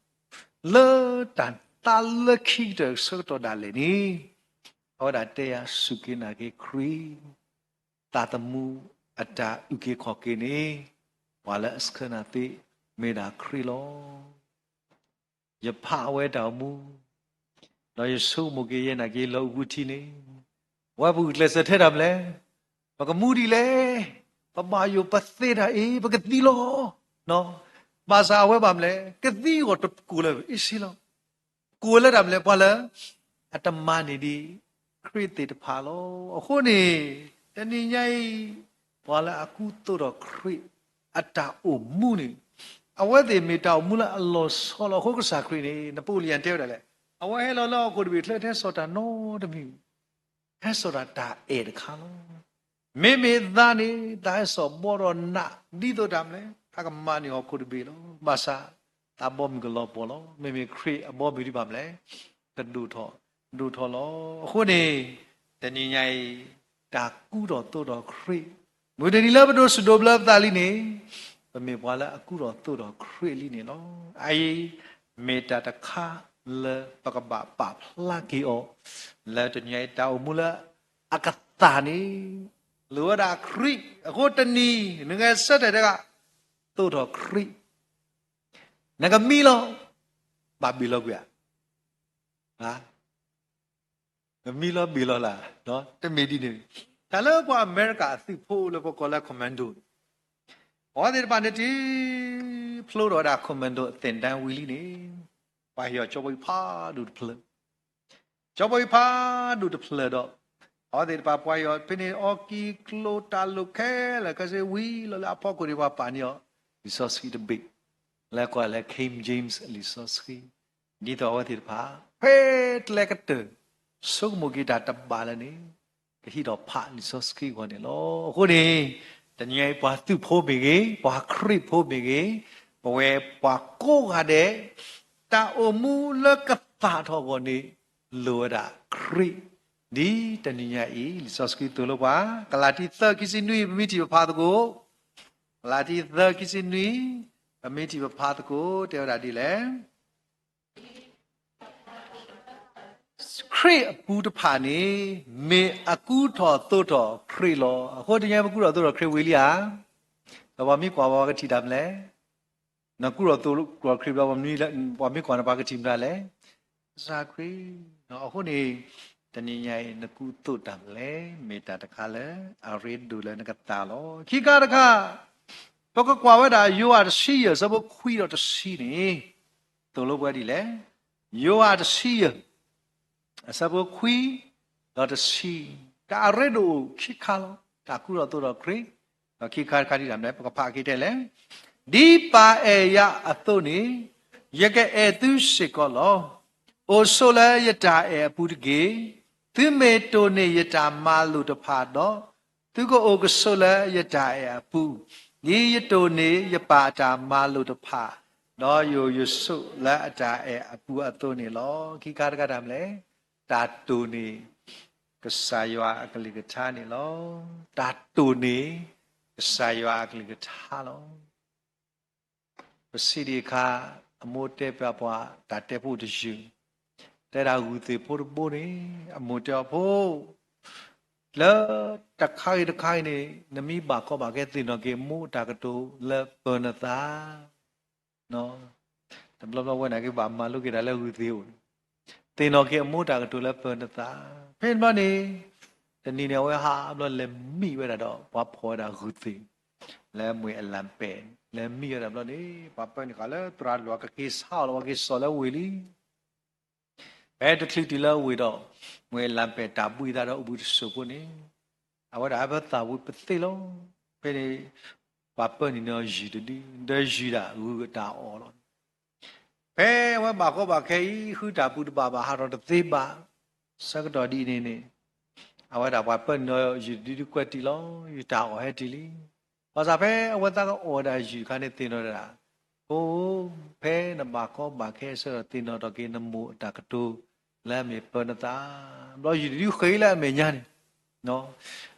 လဲတန်တလခိတဲ့စကတော့ဒါလေနီဟောတာတရားစုကိနာကေခရီတာတမှုအတာဥကေခေါ်ကေနေဝါလက်စခနာတိမေနာခရီလောယဖအဝဲတော်မူတော့ယဆုမုကေရဲ့နာကေလောဝုတီနေဝါဘူးလက်စထဲတာမလဲဘကမှုဒီလေပပယပသေတာအေးဘကတိလောနော်ဘာသာဝဲပါမလဲကတိကိုတကူလဲအစီလောကိုလဲတာမလဲဘာလဲအတမနေဒီခရစ်တေတဖာလောအခုနေတဏိညိုင်ဘာလဲအခုတော့ခရစ်အတာအိုမှုနေအဝဲသေးမေတောင်မူလာအလောဆောလောခုကစားခရီနေနပိုလီယန်တဲတယ်လေအဝဲလောလောကိုဒီဘီလက်ထဲစောတာနော်တမီဟဲဆိုတာတာအေတခါလောမေမေသားနေတာဆောဘောရနာဒီတော့တမ်းလေခကမနီဟောကိုဒီဘီလောဘာသာတာဘောမကလောပေါ်လောမေမေခရီအဘောဘီဒီပါမလဲတဒူထောလောအခုနေတဏိညိုင်တာကူတော့တော့ခရီမူဒနီလာဘဒိုစဒိုဘလတာလီနေမေဘွာလာအခုတော့ခရီလီနေလောအိုင်မေတာတခါလေပကဘာပဖလာကီအိုလေတညိုင်တောင်မူလာအကတာနီလောဒါခရီအခုတနီငယ်ဆက်တဲ့ကတော့ခရီငကမီလောဘာဘီလောကွာဟာမီလောဘီလောလာနော်တမေဒီနေဒါလည်းကွာအမေရိကအသိဖို့လို့ကောလာကွန်မန်ဒိုဟောဒီပန်တီဖလိုတော့ဒါကွန်မန်ဒိုတင်တန်းဝီလီနေဘာရောချောဘိဖာဒူဖလချောဘိဖာဒူဖလတော့ဟောဒီပါပွားရောဖိနေအော်ကီကလိုတာလိုခဲလကစေဝီလောလာဖောက်ကိုဒီပါပန်ရောဒီဆော့စကီတဘိလက်ကွာလက်ခိမ်ဂျေးမ်စ်လီဆော့စကီဒီတော့ဟောဒီပါဖေးလက်ကတဲ့စုံမဂီတာတပါလနေကဟီတော့ဖာလီဆော့စကီကိုနေလောခုနေတညိပွားသူ့ဖိုးပေကေပွားခရစ်ဖိုးပေကေဘဝဲပွားကိုကတဲ့တာအမူလကတာတော့ကိုနေလောတာခရစ်ဒီတညိဤလီဆော့စကီတူလောပါကလာတီသကိစီနွီမိတီဖာတကိုကလာတီသကိစီနွီမိတီဖာတကိုတဲရဒီလေခရစ်အပူတဖာနေမေအကူထော်သို့တော်ခရစ်လောဟောတရားမကူတော်သို့တော်ခရစ်ဝေလီယာဘာမိကွာဘာကတိတာမလဲနကူတော်သို့တော်ခရစ်ဘာမိဘာမိကွာဘာကတိမလဲဇာခရီနော်အခုနေတနည်းညိုင်နကူသို့တာမလဲမေတ္တာတခါလဲအရိဒူလဲနကတာလောခိကာတခါတော့ကွာဝဲတာယောအရှိရစဘခွီတော့တရှိနေတို့လို့ပွဲဒီလဲယောအရှိရအစဘခွီတော့တရှိကာရဲဒိုခိခါလောတာကူတော့တော့ခရီခိခါခါဒီရမယ်ပကဖာခိတဲ့လေ ဒီပါအေယအတုနေယကဲသူရှိကောလောအိုဆိုလာယတာအေပူတကေသူမေတိုနေယတာမာလူတဖာတော့သူကိုအိုကဆိုလာယတာအေပူညီယတိုနေယပါတာမာလူတဖာတော့ယိုယဆုလာအတာအေအပူအတုနေလောခိကာရကတမလဲတာတူနေကဆာယောအကလိကထာနေလောတာတူနေကဆာယောအကလိကထာလောပစီဒီခာအမိုတဲပြပွားတာတဲဖို့တယူတဲရာဟူသေးဖို့ပို့နေအမိုတဲဖို့လဲတခိုင်နေနမိပါကောပါကဲတင်တော့ကေမိုတာကတူလဲပနတာနော်တဘလဘဝနာကေပါမလုကေဒါလဲဟူသေးဘူးတင်တော့ကေမိုတာကတူလဲပနတာဖင်မနေတနီနေဝဲဟာဘလလဲမိဝဲတာတော့ဘာဖော်တာဟူသေးလဲမွေအလံပဲလဲမိရတာဘလနေပပန်ကလည်းတရာလောကကေဆောလောကေဆောလဝီလီဘယ်တခလီတီလာဝီတော့မွေလံပဲတာပွေတာတော့ဥပုစုပုနေအဝဒါဘတာဝပတိလောပဲပပန်နေနော်ဂျီတီဒေဂျီတာဟူတာအော်လောဘယ်ဝဘာကောဘာခေဟူတာပုတပါပါဟာတော့သေပါစကတော်ဒီနေအဝဒါပပန်နော်ဂျီတီကွက်တီလောယူတာအော်ဟဲတီလီဘာသာဖဲအဝတ်သားကအော်ဒါယူခါနေတင်တော့တာဟိုဖဲနမကောဘာခဲဆိုတော့တင်တော့ကေနမိုတာကတူလဲမေပနတာဘောယူဒီခေးလာမေညာနေနော်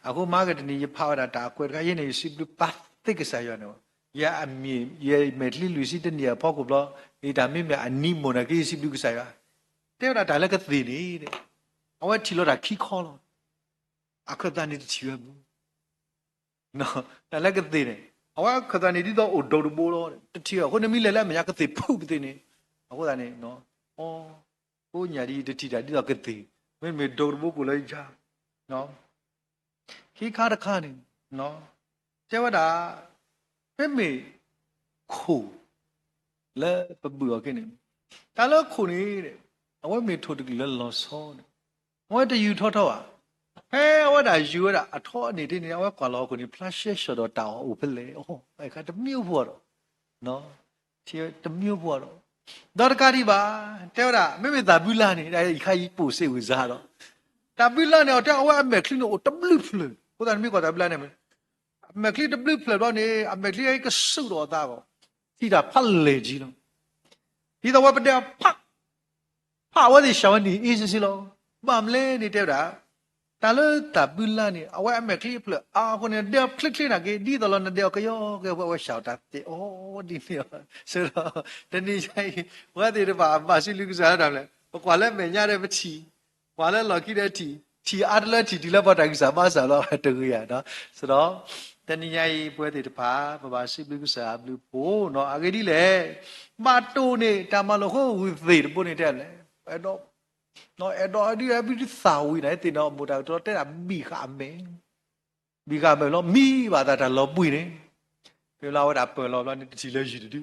အခုမာကတနီဖောက်တာတာကွယ်ကရင်းနေစီပပတ်တိကစားရနော်ရအမီရမေတလီလူစီတနီဖောက်ကိုဘလဒီဒါမိမေအနီမိုနာကေစီပလူကစားရတဲ့တာဒါလည်းကသိနေတဲ့အဝတ်ထီလို့တာခီခေါ်လို့အခဒန်နေချီရဘူးနော်ဒါလည်းကသိနေအဝတ်ခဒန်နေဒီတော့အိုဒိုဘိုးတော့တတိယခုနမီလဲလဲမရကသိဖုတ်သိနေအခုဒါနေနော်အော်ကိုညာဒီတတိတာဒီတော့ကသိမေမေဒိုဘိုးကိုလည်းချာနော်ခိခါတခါနေနော်ကျဝတာဖေမေခိုလဲပပူရကနေဒါလည်းခိုနေတဲ့အဝတ်မေထိုတကလည်းလောဆောနေအဝတ်တယူထောထောอ่ะဟဲအဝတ်ဒါယူရတာအထောနေတဲ့နေအဝတ်ကွာလောကိုနေ flash shot တော့တောင်းအိုဖလေအော်အဲ့ခါတမျိုးဖို့တော့နော်ချီတမျိုးဖို့တော့ဒေါ်တကာဒီပါတဲ့ရမေမေတာဘူးလာနေဒါခါကြီးပို့စိတ်ဝင်စားတော့တာဘူးလာနေတော့အဝတ်အမေကလင်းတော့တဘလူဖလေဟိုတန်မြေကတာဘူးလာနေမယ်အမေကလင်းတဘလူဖလေတော့နေအမေကလင်းကဆုတော့တာကောဒီတာဖတ်လေကြီးတော့ဒီတော့ဝတ်ပတဲ့ဖဝတ်ဒီရှောင်းဒီအေးစီလောမမလဲနေတဲ့တာတာလို့တာဘူးလာနေအဝဲအမေကလစ်ဖလအာခုနေတဲ့ဖလစ်နာကေဒီတော့နေတဲ့ကယောကေဝဲရှောက်တာတဲ့အိုးဒီနေဆိုတော့တနေ့ဆိုင်ဝဲတဲ့ဘာမရှိလူကစားတာလဲကွာလဲမညာတဲ့မချီကွာလဲလော်ခိတဲ့ချီအားတလဲချီဒီလဲဘာတိုင်းစားမစားတော့တူရနော်ဆိုတော့တနေ့ဆိုင်ပွဲတဲ့ဘာဘာရှိလူကစားဘလူပို့နော်အကေဒီလေမတိုးနေတာမလို့ဟိုဝီသေးပို့နေတဲ့လဲအဲ့တော့နော်အဲ့တော့ဒီအပြီးသာဝီနေတင်တော့မို့တာတော့တဲ့မိခါမဲလို့မိပါတာလောပွေနေပြောလာဝတာပေါ်လောနေတချီလဲယူတူ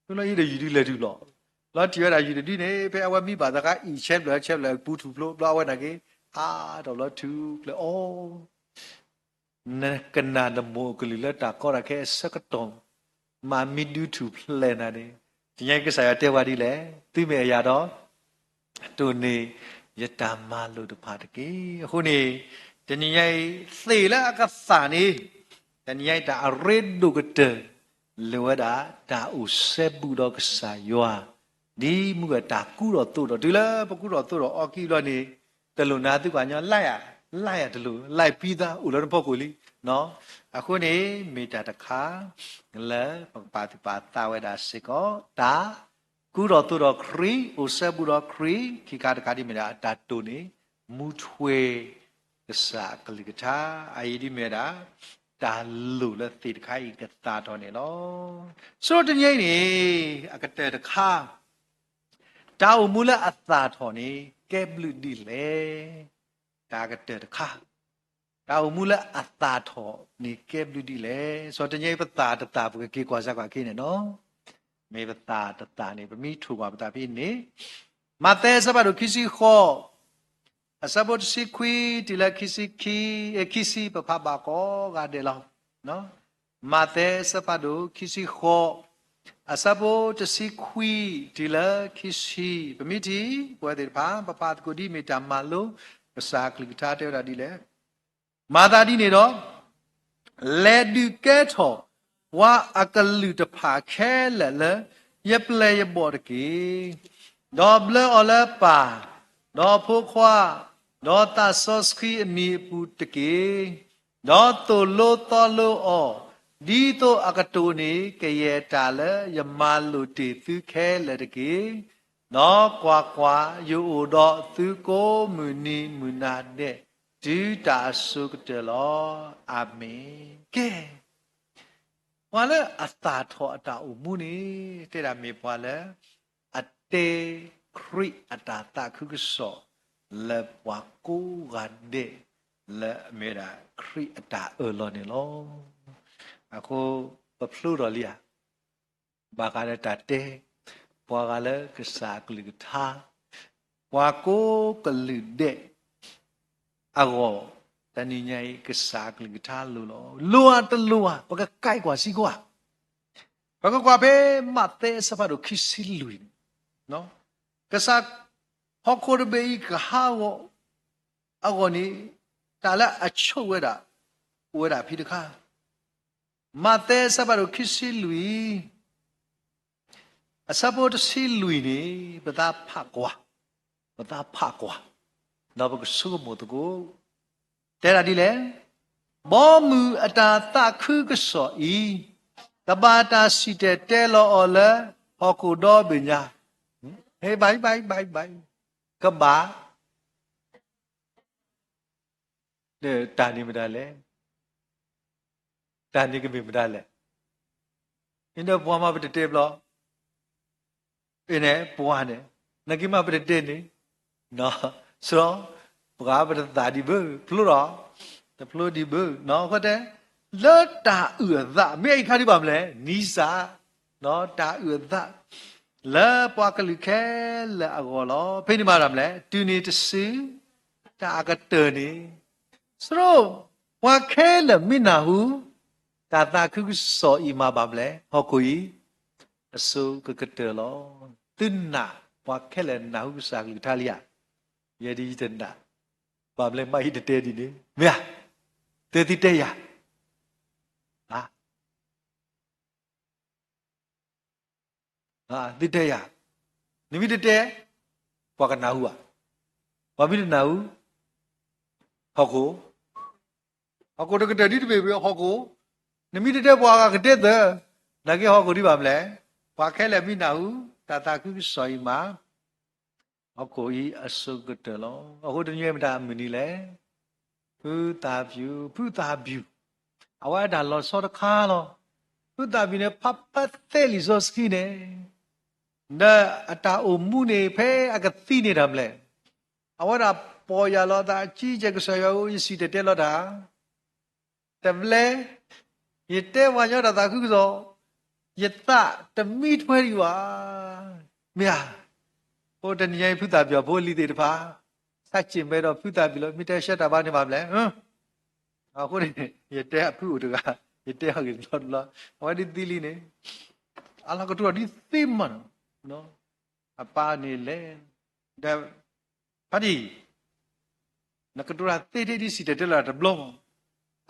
ပြောလာရည်ယူလဲတူလောတီရတာယူတူနေဖဲအဝမိပါတာကအီချက်လဲပူထူဖလို့ဘလာဝနာကေအာတော့လောတူလဲအော်နကနာနမိုကလီလက်တာကောရခဲစကတုံမာမီဒူထူဖလဲနာနေဒီညကစားရတဲ့ဝါဒီလဲသိမေရတော့တူနေယတမလို့တဖာတကေခုနေတနည်းရိုက်သေလာကစာနေတနည်းရိုက်တာအရေဒုကတလောဒါတာဥဆေဘူတော့ကစားယောဒီမူကတာကူတော့တို့တော့ဒီလားပကူတော့တို့တော့အော်ကီလောနေတလူနာသူကညလိုက်ရတလူလိုက်ပြီးသားဥလောတော့ကိုလီနော်အခုနေမေတာတခါလဲပါတိပါတာဝဒါစေကောတာကူတော့သူတော့ခရီဥဆေဘူတော့ခရီခိကာတကာဒီမေတာတာတူနေမူထွေကစားကလိကတာအာယဒီမေတာတာလူလက်တိတခိုင်ကတာတော်နေလောဆိုတော့တငိမ့်နေအကတဲ့တခါတာအမူလအသာတော်နေကဲဘလူဒီလေတာကတဲ့တခါတာအမူလအသာတော်နေကဲဘလူဒီလေဆိုတော့တငိမ့်ပတာတတာဘကေကွာစားကွာခိနေနော်မေပတာတတာနေပမိထူပါပတာပြနေမတဲစပါတို့ခိစီခောအစဘတ်စီခွီတီလာခိစီပပပါကောကတဲ့လောနော် မာတဲစပတ်တို့ခီစီခောအစဘောတစီခွီဒီလာခီစီပမီတီပွဲတဲ့ပါပပတ်ကိုဒီမီတမလို့ပစာကလိတာတဲ့ရဒီလေမာတာဒီနေတော့လေဒူကဲထောဝါအကလူတဖာခဲလဲလဲယပလေယဘောတကေဒေါ်ဘလအလပါဒေါ်ဖိုခွာဒေါ်တာဆော့စခီအမီပူတကေဒေါ်တိုလိုတော်လိုအောဒီတော့အကတိုနေကရေတာလဲယမလူတီသူခဲလဲတကေနော်ကွာကွာယူတော့သူကိုမူနီမူနာတဲ့ဒီတာဆုကတလောအာမင်ကဲဝါလဲအတာထောအတာအမှုနေတဲ့တာမေပွာလဲအတေခရိအတာတာခုကစောလေပွားကိုကတဲ့လေမေရာခရိအတာလောနေလောအခုပဖလူတော်လီယာဘာကလည်းတတဲ့ပွားကလည်းကစားကလိထားပွားကိုကလိတဲ့အကောတဏိညာဤကစားကလိထားလို့လောလူအတလူဟာဘကကိုက်กว่าစီกว่าဘကกว่าပဲမတ်တဲ့စပါတော့ခီစီလူနော်ကစားဟောခိုရဘေကဟာဝအကောနီတာလာအချုပ်ဝဲတာဖိတခါမတ်တဲ့စပါတော့ခီစီလူအစပေါ်တစီလူနေပဒါဖကွာတော့ဘကဆုမတကိုတဲ့ရဒီလေဘောမူအတာတခုကစောဤတဘာတာစီတဲလောအော်လဟောကူတော့ပညာဟေးဘိုင်ကဘာတဲ့တာနေမတာလေတာနေကမိမတာလေအင်းတော့ဘွားမပတတေဘလောအင်းနဲ့ဘွားနဲ့နကိမပတတေနေနော်ဆိုတော့ဘာပတတာဒီဘဖလို့တော့တဖလို့ဒီဘနော်ဟုတ်တယ်လောတာဥဒမေခါဒီပါမလဲနီစာနော်တာဥဒလာပွားကလိခဲလာအကောလောဖိနေမှာရမလဲတူနေတစီတာကတနေစရောဝါခဲလမိနာဟုတာတာခုစောဤမှာပါမလဲဟောကိုဤအစုကကတလောတင်နာဝါခဲလနာဟုစာကလိထားလျယဒီတနာပါမလဲမိုက်တဲ့ဒီနေမြာတေတိတေရတိတေရနိမိတတေဘွာကနာဟုဘာပိနာဟုဟောကိုတကတဒီတပေဟောကိုနိမိတတေဘွာကကတဲ့တဲ့နကေဟောကိုဒီပါမလဲဘွာခဲလေမိနာဟုတာတာကုဆိုယမှာဟောကိုဤအစုကတလောအခုတညွေမတာမနီလေဖူတာဗျူအဝါဒါလောစောတခါလောဖူတာဗျူနဲ့ဖပတ်သေးလီဇောစကီနေနာအတာအမှုနေဖဲအကတိနေတယ်မလဲအဝါဒါပေါ်ရလောတာကြီးချက်ကဆရာဦးစီတဲ့လောတာတမလဲရတဲ့ဝါညောတာခုဆိုယတတမိထွဲရီဝါမြာဟိုတဏှိဖုတာပြောဘိုးလီတဲ့တဖာစัจကျင်ပဲတော့ဖုတာပြီလို့မိတဲ့ရှက်တာပါနေပါမလဲအခုနေရတဲ့ဖုတကရတဲ့ဟာကြီးလောဟောဒီတိလီနေအလာကတူဒီသိမန်နော်အပါနေလေဒါဖာဒီနကတူရာတေတေဒီစီတဲ့လာတဘလုံး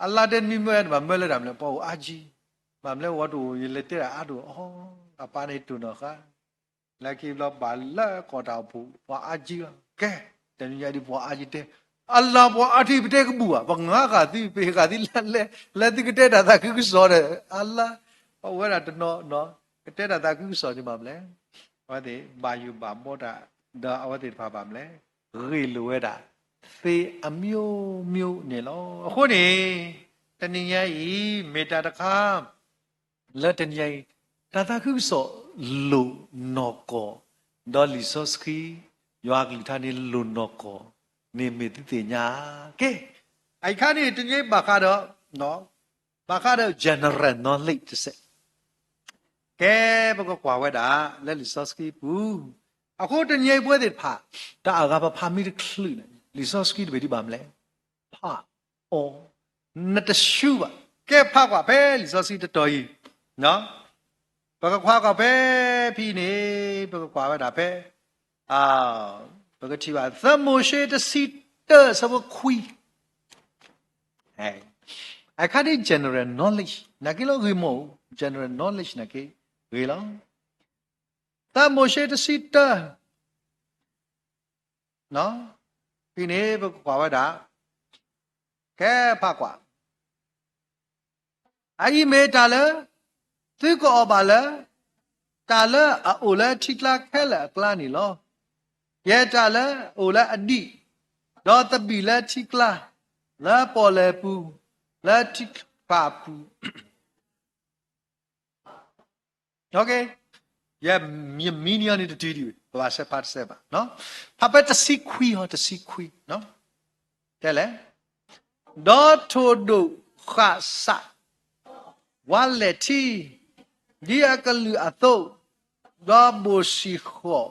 အလာတဲ့မိမဲမမဲလဲတာမလဲပေါ့အာကြီးမမလဲဝတ်တူရလက်တဲ့အတူအော်အပါနေတူတော့ခါလက်ကိဘလဘာလာကောတာဘူးဘွာအာကြီးကဲတန်ရဒီဘွာအာကြီးတဲ့အလာဘွာအတိပတဲ့ကဘူးဘာငါကတိပေကတိလက်တိကတဲ့တာကခုစောတယ်အလာဝဲတာတနော်ကတဲ့တာကခုစောနေမှာမလဲဟောဒီဘာယူဘာမောတာဒါအဝတိဖာပါမလဲရေလိုဝဲတာသေအမျိုးနေလောအခုနေတဏှိယဤမေတ္တာတခါလက်တဏှိယတာခုစောလိုနောကောဒေါ်လီဆော့စကီယွာကလီထာနေလိုနောကောနေမေတိတေညာကဲအိုက်ခါနေတညိဘာခါတော့နော်ဘာခါတော့ general knowledge တစ်စက်ကဲဘကကွာဝဲတာလက်လီဆော့စကီဘူးအခုတညိပွဲတဲ့ဖာတာအကဘာဖာမီခလူလီဆော့စကီတပေဒီပါမလဲဖာအော်နတ်တရှူပါ ကဲဖာကွာပဲလီစောစီတတော်ကြီးနော်ဘကခွာကပဲပြီးနေဘကခွာပဲဒါပဲဘကတိပါသမုရှိတစီတစဘခွီI can't general knowledge nakilo gimo general knowledge naki geloသမုရှိတစီတနော်ပြီးနေဘကခွာပဲဒါကဲဖာကွာအကြီးမေတာလဲသူကောပါလဲတာလဲအိုလဲထိကလာခဲလဲကလာနီလောရဲတာလဲအိုလဲအဒီတော့တပီလဲထိကလာလဲပေါ်လဲပူလဲထိပါပူโอเคရဲမီနီယနီတတီဒီဘာဆက်ပတ်ဆက်ပါနော်ဖပတစီခွီဟောတစီခွီနော်တဲ့လဲဒေါ်ထိုဒုခါဆာဝါလက်တီဒီအကလူအတော့ဒေါ်ဘိုရှိခော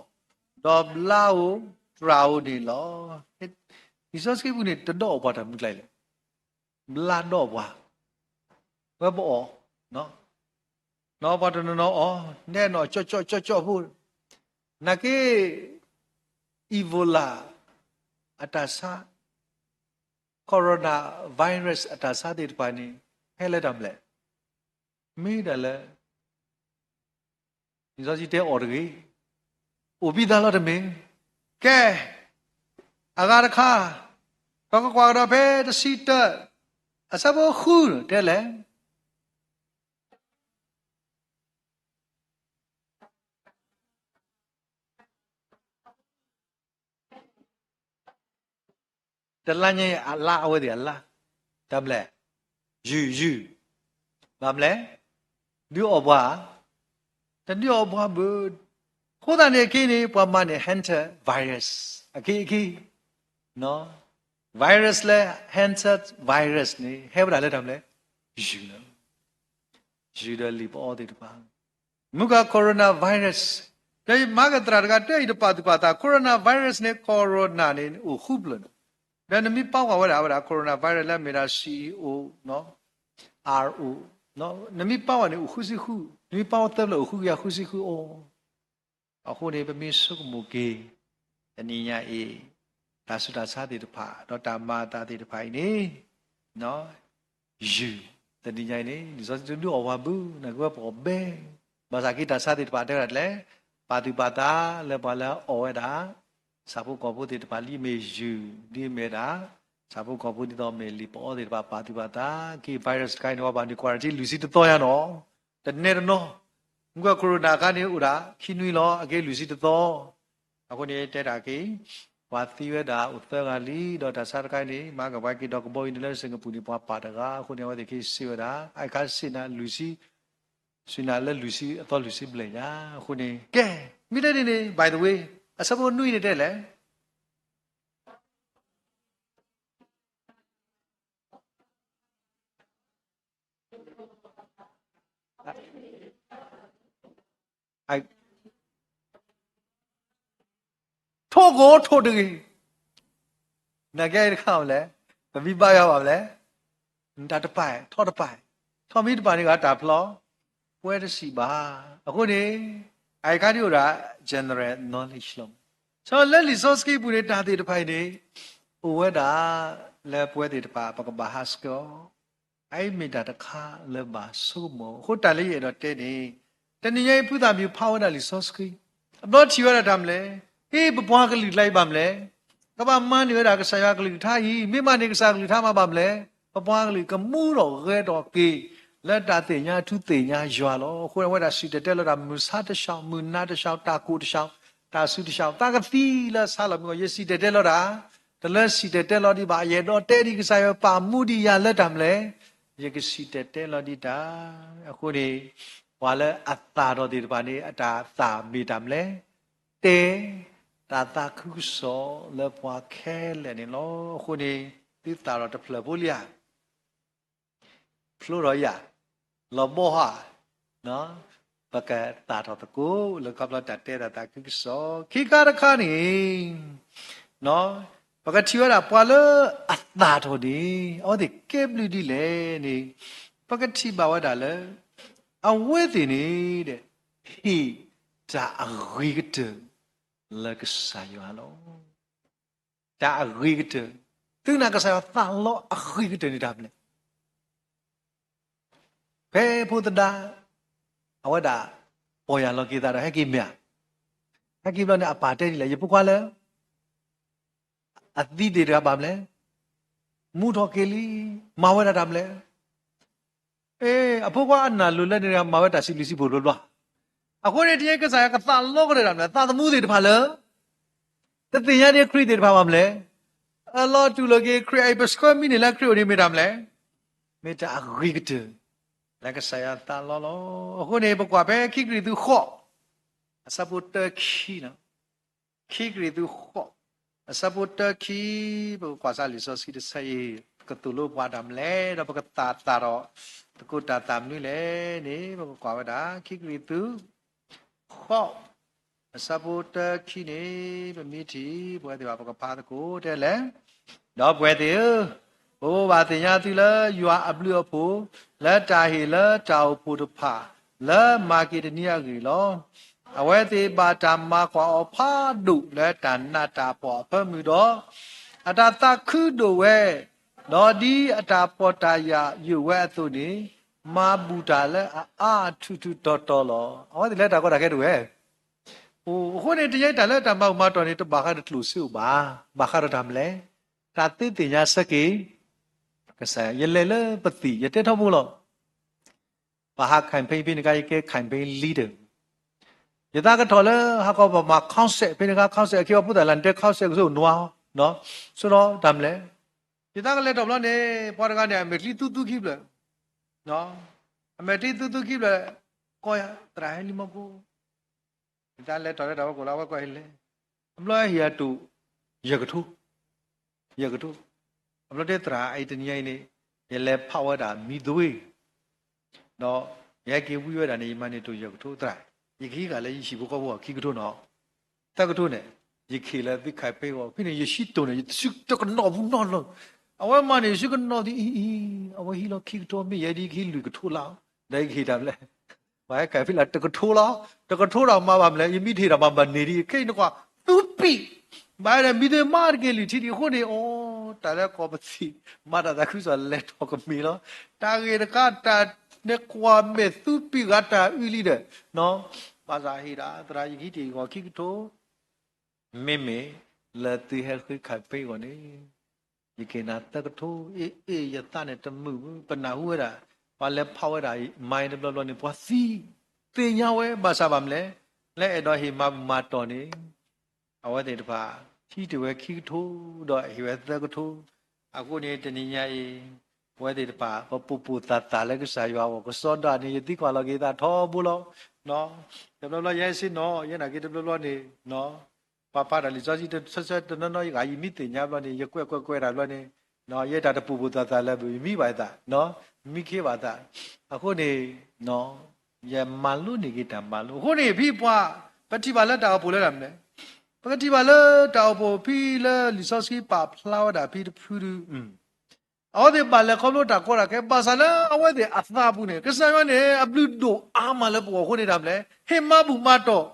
ဒေါ်ဘလာဝထရာဝဒီလောဒီစောစကိဘူးနေတတော့ဘာတာမြလိုက်လေဘလာတော့ဘာဘဘောနော်နော်ဘာတနော်အော်နဲ့နော်ကြော့ဖို့နကေအီဗိုလာအတဆာကိုရိုနာဗိုင်းရပ်စ်အတဆာတဲ့ပါနေဟဲလက်တမ်လေမေးတယ်လေဒီစောစီတဲ့အော်တကြီးအိုပြီးသားလို့တမင်းကဲအဂါရခါတော့ကွာတော့ပဲတစီတအစဘခုတဲ့လေတလညအလားအဝဲဒီအလားတမ်လေယူဘာမလဲဒီအဘွားတဒီအဘွားဘခိုးတဲ့နေကိနေပွားမနေ hunter virus အကိနော် virus လဲ hunter virus နေဟဲ့ဗလားလဲတမ်လေယူနော်ယူတယ်လီပေါ်တဲ့ပါမူက coronavirus တဲ့မကတရာကတဲ့ဒီပါတာ coronavirus နဲ့ corona နဲ့ခုပလဒါနမီပေါကဝရဝရ coronavirus လဲမေရာ CEO နော် RO နော်နမီပေါကနေခုစီခုနမီပေါတက်လို့ခုရခုစီခုအော်အခုနေပမီစုကမူကေတနိညာအေဒါစုတာစားတဲ့တဖာတော့တာမာတာတဲ့တဖိုင်နေနော်ယူတနိညာနေဒီဆိုတူအဝဘူးနကွာပေါ်ပဲဘာသာကိတာစားတဲ့တဖာတဲ့လေပါတိပါတာလေပါလာအော်ဒါစာဖို့ကောဖို့တဲ့တဖာလိမေယူဒီမေတာစာဖို့ကောဖို့ဒီတော့မေလီပေါ်တဲ့တဖာပါတိပါတာကိ virus ကိုင်းတော့ဘာဒီ quarantine လူစီတော့ရနော်တနေ့နော်ငါကိုရိုနာကနေဥရာခိနွီလောအကေလူစီတော့အခုနေတဲ့တာကေဝါသီဝဒါဥသဂလီဒေါ်တာစာကိုင်းနေမာကဘိုင်ကီတော့ကဘိုင်းနေလဲစင်ကာပူနေပွားပါတကာအခုနေဝတဲ့ကေစီဝဒါအိုက်ခါစင်နာလူစီစင်နာလဲလူစီအတော်လူစီပလေညာအခုနေကဲမိတဲ့နေ by the way အစပေါ်နွိနေတဲ့လေไอထိုကိုထိုတကြီးနဂဲခေါင်းလဲတပိပါရပါလဲဒါတပိုင်ထောတပိုင်ထောမီတပိုင်ကဒါဖလောပွဲတစီပါအခုနေအိုင်ကာဒီယိုရာ general knowledge လုံးဆိုလက်လီစောစကီပူနေတာတေတပိုင်နေဥဝဒါလဲပွဲတေတပါပကဘာဟတ်စကောအိုင်မီတာတခါလဲပါဆုမောခုတလေးရတော့တဲနေတနည်းဖူတာမျိုးဖောင်းတာလီစောစကီအတော့ချီရတာမလဲဟေးဘပွားကလေးလိုက်ပါမလဲကဘာမန်းနေတာကဆရာကလေးထားကြီးမိမနေကစားကလေးထားမှာပါမလဲဘပွားကလေးကမူးတော့ရဲတော့ကေလက်တာတင်ညာထုတင်ညာရွာလောခွဲဝဲတာစီတဲလောတာမူစားတရှောင်းမူနာတရှောင်းတာကူတရှောင်းတာဆုတရှောင်းတာကသီလာစားလောမျိုးရစီတဲလောတာတလက်စီတဲလောဒီပါရဲတော့တဲဒီကစားရပါမှုဒီရလက်တာမလဲရကစီတဲလောဒီတာအခုနေဝါလဲအတာတော်ဒီပါနေအတာသာမိတာမလဲတဲတာတာခုစောလေပွားခဲလေနေလောခုနေတိတာတော့တဖလပိုးလျာဖလိုရရလောဘောဟာနော်ပကတာတော့တကူလကပလာတတဲတာခုစောခိကာရခါနေနော်ပကချီရတာပွာလအတာတော်ဒီအော်ဒီကေဘလူဒီလေနေ ပကတိပါဝဒါလေအဝဲတင်နေတဲ့ဟိဒါအရိကတလကစားရလောဒါအရိကတသူနာကစားသန်လောအရိကတနေတာမလဲဘယ်ဖို့တဒါအဝဒါပေါ်ရလောကေတာဟဲ့ကိမြဟဲ့ကိဘလနဲ့အပါတဲ့လေရပုကွာလေအတိတေတာပါမလဲမူတော်ကေလီမဝဲတာမလဲအဖို့ကအနာလူလက်နေတာမဝဲတာစီလီစီဖို့လို့လွားအခုဒီတည်းကစားကသာလောကရတာမလဲသာသမှုတွေတဖာလဲတတင်ရတဲ့ခရစ်တွေတဖာပါမလဲအလောတူလကေခရစ်ပစကွမီနေလက်ခရစ်တွေမိတာမလဲမေတာအရိကတလက်ကစားရတာလောလောအခုနေဘကွာပဲခိကရီသူခော့အစပုတခီနော်ခိကရီသူခော့အစပုတခီဘကွာစားလီဆိုစီတဆေးကတူလို့ပွားတယ်မလဲတော့ဘကတာတာတော့တကုတာတမ်နွေလေနေဘကွာဝဒါခိကရီသူခော့အစပုတခီနေဗမီတီဘွဲတယ်ဘာကပါတကိုတဲ့လေတော့ဘွဲတယ်ဘိုးဘာတင်ရသူလဲယူအပလူအဖို့လက်တာဟီလက်တောက်ဖို့တဖာလက်မာကီတနီယာကြီးလောအဝဲသေးပါတာမကွာအဖာဒုလက်တနာတာပေါ်ဖမှုတော့အတာတခုတို့ဝဲတော့ဒီအတာပေါ်တာယာယူဝဲအသူနေမာဘူတာလဲအာထုထုတော်တော်လောအဝဲဒီလက်တာကောတာခဲ့တူဝဲဟိုခုနေတရိုက်တာလက်တာမောက်မတော်နေတဘာခတ်လူစုပါဘာခတ်တော့မလဲတာတိတင်ညာစကေကစားရလေလေပတိရတဲ့ထောက်ဖို့လို့ဘာဟာခိုင်ဖိဖိနကရကခိုင်ဖိလီဒာယတာကထော်လေဟာကောပမာခေါင်းဆက်ဖိနကခေါင်းဆက်အကျော်ပုဒ်လန်တဲ့ခေါင်းဆက်ဆိုနွားနော်ဆိုတော့ဒါမလဲယတာကလည်းတော့ဘလို့နေပေါ်ကနေအမေလီတူတူခိဘလနော်အမေတီတူတူခိဘလကိုရတရာလီမကိုဒါလည်းတော်တော့ကိုလာဝဲကိုဟဲလေအမလို့ဟီယာတူရကထုအမလို့တဲ့တရာအိတနီယိုင်းနေရလဲဖောက်ရတာမိသွေးနော်ရဲကေဝီရတာနေမနေတူရကထုတရာယခိကလည်းရှိဖို့ကောဖို့ခိကထုနော်တကထုနဲ့ယခိလည်းသိခိုင်ပေးဖို့ဖိနေယရှိတုံနေစုတကတော့ဘူးနော်လို့အဝဲမနေစုကတော့ဒီအဝဲဟီလောခိကထုမိရဒီခိလူကထုလားဒိုင်ခိတာမလဲဘာကဲဖိလာတကထုလားတကထုတော့မှာပါမလဲယမိထေတာမှာနေဒီခိနကွာသူပိဘာလဲမိတယ်မာကလေးတီခုနေအော်တာရကောပစီမာတာခုဆိုလက်တော့ကမီလောတာဂေကတာနေကွာမေသူပိကတာဥလီတဲ့နော်ဘာသာဟီရာတရာယခိတီကိုခိကတိုမေမေလက်တီဟဲခိခိုင်ပေကိုနေယကေနာတကတိုအေယတနဲ့တမှုပနာဟုရတာဘာလဲဖောက်ရတာမိုင်းဘလဘလနေပွားစီတင်ညာဝဲဘာသာပါမလဲလဲအဲ့တော့ဟီမာတော်နေအဝဲတဲ့တပါခီတဝဲခီထိုးတော့ဟိဝဲသကထိုးအခုနေတနည်းညာအေဝဲတဲ့တပါပပူတာလည်းကစားရွာကိုစောဒနေတိကွာလကေတာထောဘူးလို့နော်တဘလရဲစင်းနော်ရနာကေတဘလနေနော်ပဒါလီဇာစီဆက်တနော်ရဂါယီမိတင်ညာဘလနေရကွဲတာဘလနေနော်ရတာတပူတာလည်းမိပါတာနော်မိခေပါတာအခုနေနော်ရမလူနေကေတမလူအခုနေဖိပွားပတိပါလက်တာပူလဲတာမလဲပကတိပါလတောက်ဖို့ဖီလလီဆော့စီပါဖလာဝဒါဖီဖူရူအော်ဒီပါလခေါလို့တာကောရကေပါဆာလာအဝဲတဲ့အသာဘူးနေကစားရနေအပလူဒိုအာမလည်းပေါ်ခုနေတာမလဲဟေမဘူးမတော့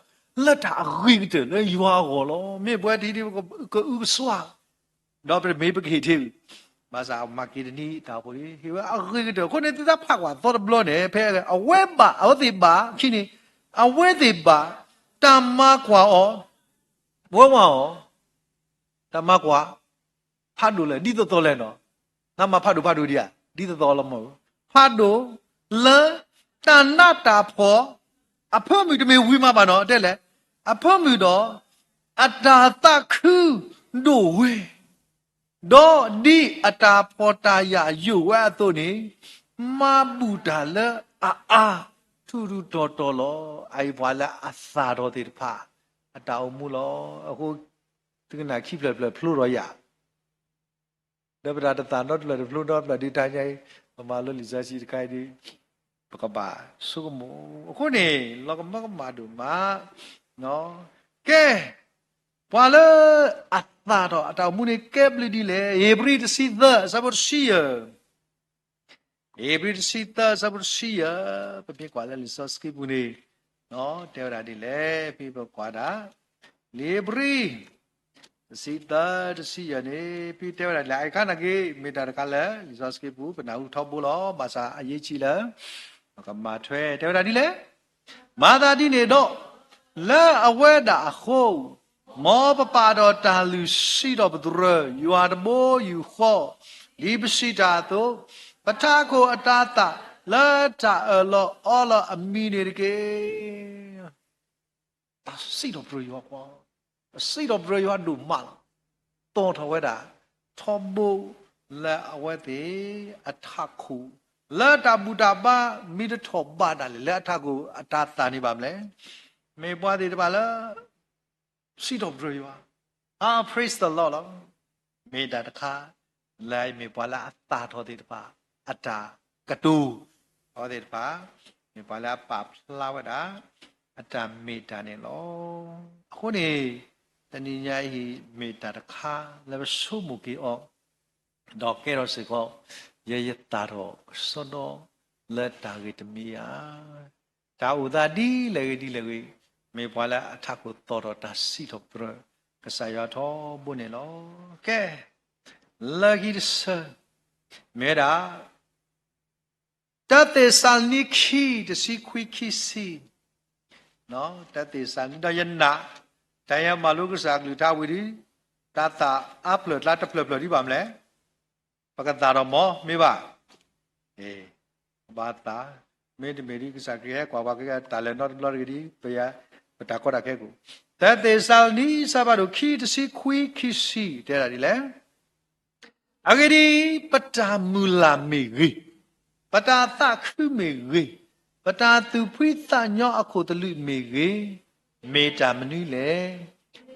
လက်တာရီကတဲ့လေရွာကောလောမြေပွဲဒီကဥစွာတော့ပြမေပကေတီဘာသာမကီဒနီတာပေါ်ဟေဝအရီကတဲ့ခုနေတာဖကွာတော့ဘလောနေဖဲအဝဲပါအော်ဒီပါခိနေအဝဲဒီပါတမကွာအောဘဝမောတမကွာဖတ်လို့လေဒီတော်လဲနော်နမဖတ်တို့ဒီอ่ะဒီတော်လမဟုတ်ဖတ်တို့လတဏတာဖောအဖမှုတမေဝိမပါနော်တဲ့လေအဖမှုတော့အတာတခုတို့ဝေတော့ဒီအတာဖောတာယယူဝဲသို့နေမဘူတာလေအာထူထူတော်လောအိုင်ဘွာလာအသာတော်တိဖာအတောင်မူလောအခုဒီကနာခိဖလဖလဖလို့ရရဒဗရာတတာနော့လဖလို့တော့ဒီတိုင်းကြီးပမာလို့လီဇာစီတခိုင်ဒီပကပါစုကမအခုနေလောကမကမာဒူမာနော်ကဲဘာလဲအသာတော့အတောင်မူနေကဲပလီဒီလေယေဘရီတစီသဆဘတ်ရှိယ every sita sabusia papi kwala lisoski bune no tera di le people kwada libri sita sia ne pi tera la kana ge meta kala lisoski bu bana u thop bu lo basa ayi chi la ka ma thwe tera di le ma da di ne do la aweda kho mo papa do ta lu si do bdre you are the more you fall libsita to ပထာကိုအတာတာလာတာလောအော်လာအမီနေကေတာစိတော့ဘရယောကွာစိတော့ဘရယောဒုမလာတော်ထဝဲတာထောဘူလာအဝဲတိအထခုလာတာဘူတာပါမိတထောပါတာလေလာအထကိုအတာတာနေပါမလဲမေပွားသေးတယ်ပါလားစိတော့ဘရယောpraise the lord မေတ္တာတခါလိုက်မေပွားလာအတာထောသေးတယ်ပါအတာကတူဟောတဲ့ပါမြေပါလာပလာဝဒအတာမေတာနေလောအခုနေတဏိညာဟိမေတာတခါလည်းဆုမှုကေအောတော့ကဲတော့စေကောရရတာတော့စောတော့လက်တာကေတမီယာဒါဥဒဒီလေဒီလေမေပါလာအထကိုတော်တော်တာစီတော့ပြကဆာရတော့ဘုန်နေလောကဲလာဂီစမေရာတတေဆာနိခိတစီခွိခိစီနော်တတေဆာနိဒယနာတရားမလုကစားကလူထားဝီဒီတတာအပလတ်လာတပလပလဒီပါမလဲပကတာတော့မောမေပါအေးဘာတာမေဒီမေဒီကစားကြဲကွာဘာကတာလန်တော့လော်ရီဒီပယပတာကောတာခဲကိုတတေဆာနိစဘာတို့ခိတစီခွိခိစီတဲ့တာဒီလေအဂရီပတာမူလာမေဂီပတာသခုမေဂေပတာသူဖိသညောအခုတလူမေဂေမေတာမနုလေ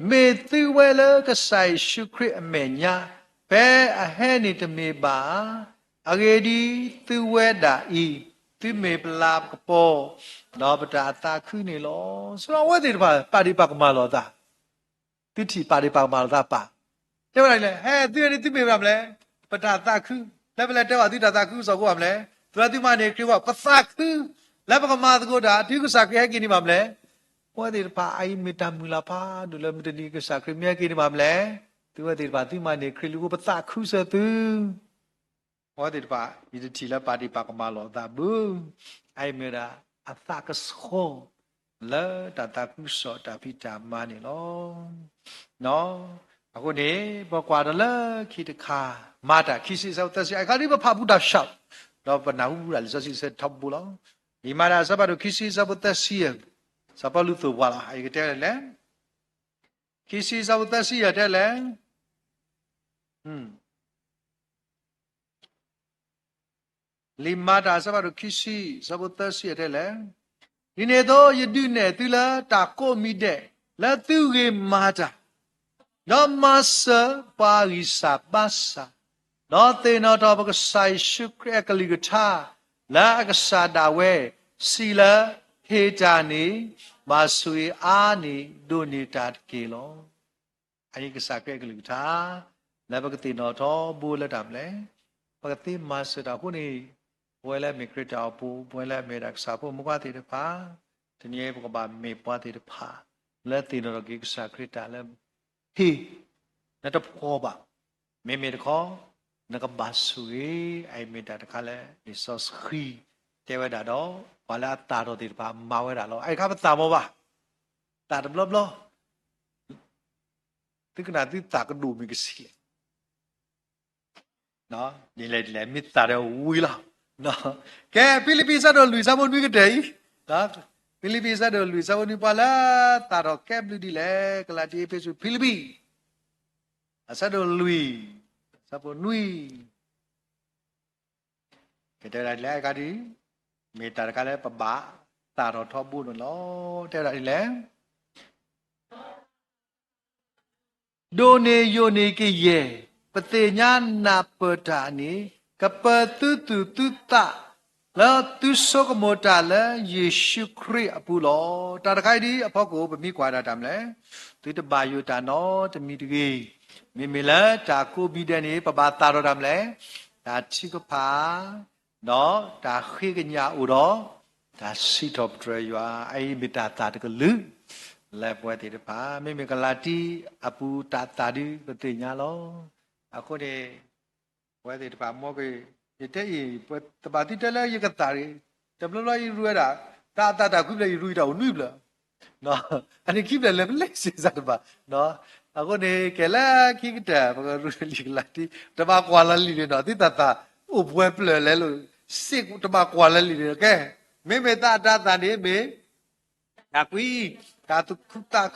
မေသူဝဲလကဆိုင်ရှုခရစ်အမေညာဘဲအဟဲနေတမေပါအဂေဒီသူဝဲတာဤသူမေပလာကပေါ်လောပတာသခုနေလောဆိုတော့ဝဲတယ်ပါတိပကမလောတာတိတိပါတိပကမလောတာပါတဲ့လိုက်လေဟဲသူရတိမေပါမလဲပတာသခုလက်ပလက်တဲ့ဝတိတာသခုဆိုကိုပါမလဲသူရတိမနေခေဝပသခုလက်ပကမာတကိုဒါအတိကစားခဲကိနေပါမလဲဝဲဒီပါအိမီတမူလာပါဒုလမတဒီကစားခရမြဲကိနေပါမလဲသူဝဲဒီပါတိမနေခရလူကိုပသခုစသူဝဲဒီပါဒီတီလာပါတိပါကမာလောတာဘူးအိမီရာအသကဆောလာတတခုစောတာပိတာမနေလောနော်အခုနေဘောကွာတလခိတခါမာတာခိစီဆောတစီအခါဒီဘဖဘူးတာရှောက်တော့ပနာဘူးလာစစီစထပ်ဘူးလောဒီမာရာစပါတို့ခိစီစဘတစီယစပါလူသူဘွာလာအိကတဲ့လေခိစီစဘတစီယတဲ့လေလီမာတာစပါတို့ခိစီစဘတစီယတဲ့လေဒီနေတော့ယဒုနဲ့သူလာတာကိုမိတဲ့လာသူကေမာတာနော်မဆပါရိစာပါစာနော်တေနော်တော့ဘကဆိုင်ရှုခရကလီကထာလာကဆာဒါဝဲစီလာဟေတာနေမဆွေအားနေဒိုနေတာကေလောအဲဒီကဆာခရကလီကထာလာဘကတေနော်တော့ဘူလက်တမ်လေဘကတေမဆတာခုနေဘွဲလဲမေခရတာပူဘွဲလဲမေရကဆာပူမကွာတေတပါတနည်းဘကပါမေပွားတေတပါလက်တေနော်ကေကဆာခရတာလဲဟေနတ်တဖောပါမေမေတခေါ်နကဘာဆူရေအိမေတာတခါလဲဒီဆော့စခီတဲဝဒါတော့ဝလာတာတော့ဒီပါမဝဲတာလောအဲ့ခါပတာမောပါတာတဘလဘလတိကနာတိတာကဒူမီကစီနော်ဒီလေမစ်တာတော့ဝီလာနော်ကဲဖိလိပ္ပိစတော့လူစားမနွေးကတဲ့နော်ဖိလိပ္ပိစတော့လူစားမနွေးပါလားတာတော့ကဲဘလူဒီလေကလာတီဖေဆူဖိလိပ္ပိအစတော့လူစပေါ်နွေကတဲ့လေကဒီမေတ္တာကလည်းပပတာတော့ထောဘူးနော်တဲ့လေဒိုနေယိုနေကေယေပတိညာနာပတာနီကပတုတုတုတလာသူစောကမောတာလေယေရှုခရစ်အပူလောတာတခိုင်ဒီအဖို့ကိုပမိကွာတာတမ်းလေသူတဘာယုတာနော်တမီတကြီးမေမေလာတာကိုဘီဒန်နေပပတာတော့တမ်းလေဒါချိကဖာ nó đã khi cái nhà ở đó đã xí thọp trời và ai bị ta ta được lư lại bữa thì phá mấy cái lá đi apu ta đi cái tiền nhà lo à cô này bữa thì phá mua cái thế gì bữa bà thì thế là cái ta đi chấm lo lo ruồi đã ta cũng là ruồi đầu nuôi了 nó anh ấy kịp là lấy gì ra đó nó à cô này cái là khi cái trả mà ruồi liền lại đi ta bà qua là liền nó thì ta ô bữa bữa lại rồi xí cũng ta bà qua là liền cái mấy ta đi mấy ta quý ta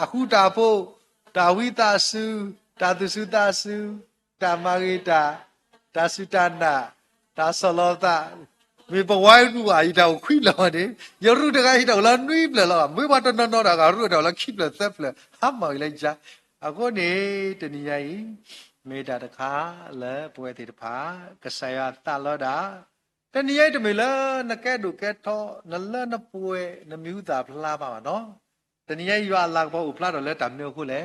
khu ta phố ta huy ta sư ta mari ta sư ta na ta solo ta mấy bà quay nu ai đâu khui lo đấy giờ rồi được ai đâu là nuôi là mấy bà nó đã rồi đâu là keep là sắp là hấp mà lại cha à cô này từ này ấy mấy đã được khá là bữa thì phá cái xe ta lo đãแต่นี่ไอ้ตัวมีละนักแก่ดูแก่ท้อนั่นละนับป่วยนับมิวตาพลาบ่าเนาะแต่นี่ไอ้ยาลักบ่อุปลาดอเลยตามเนื้อคู่แหละ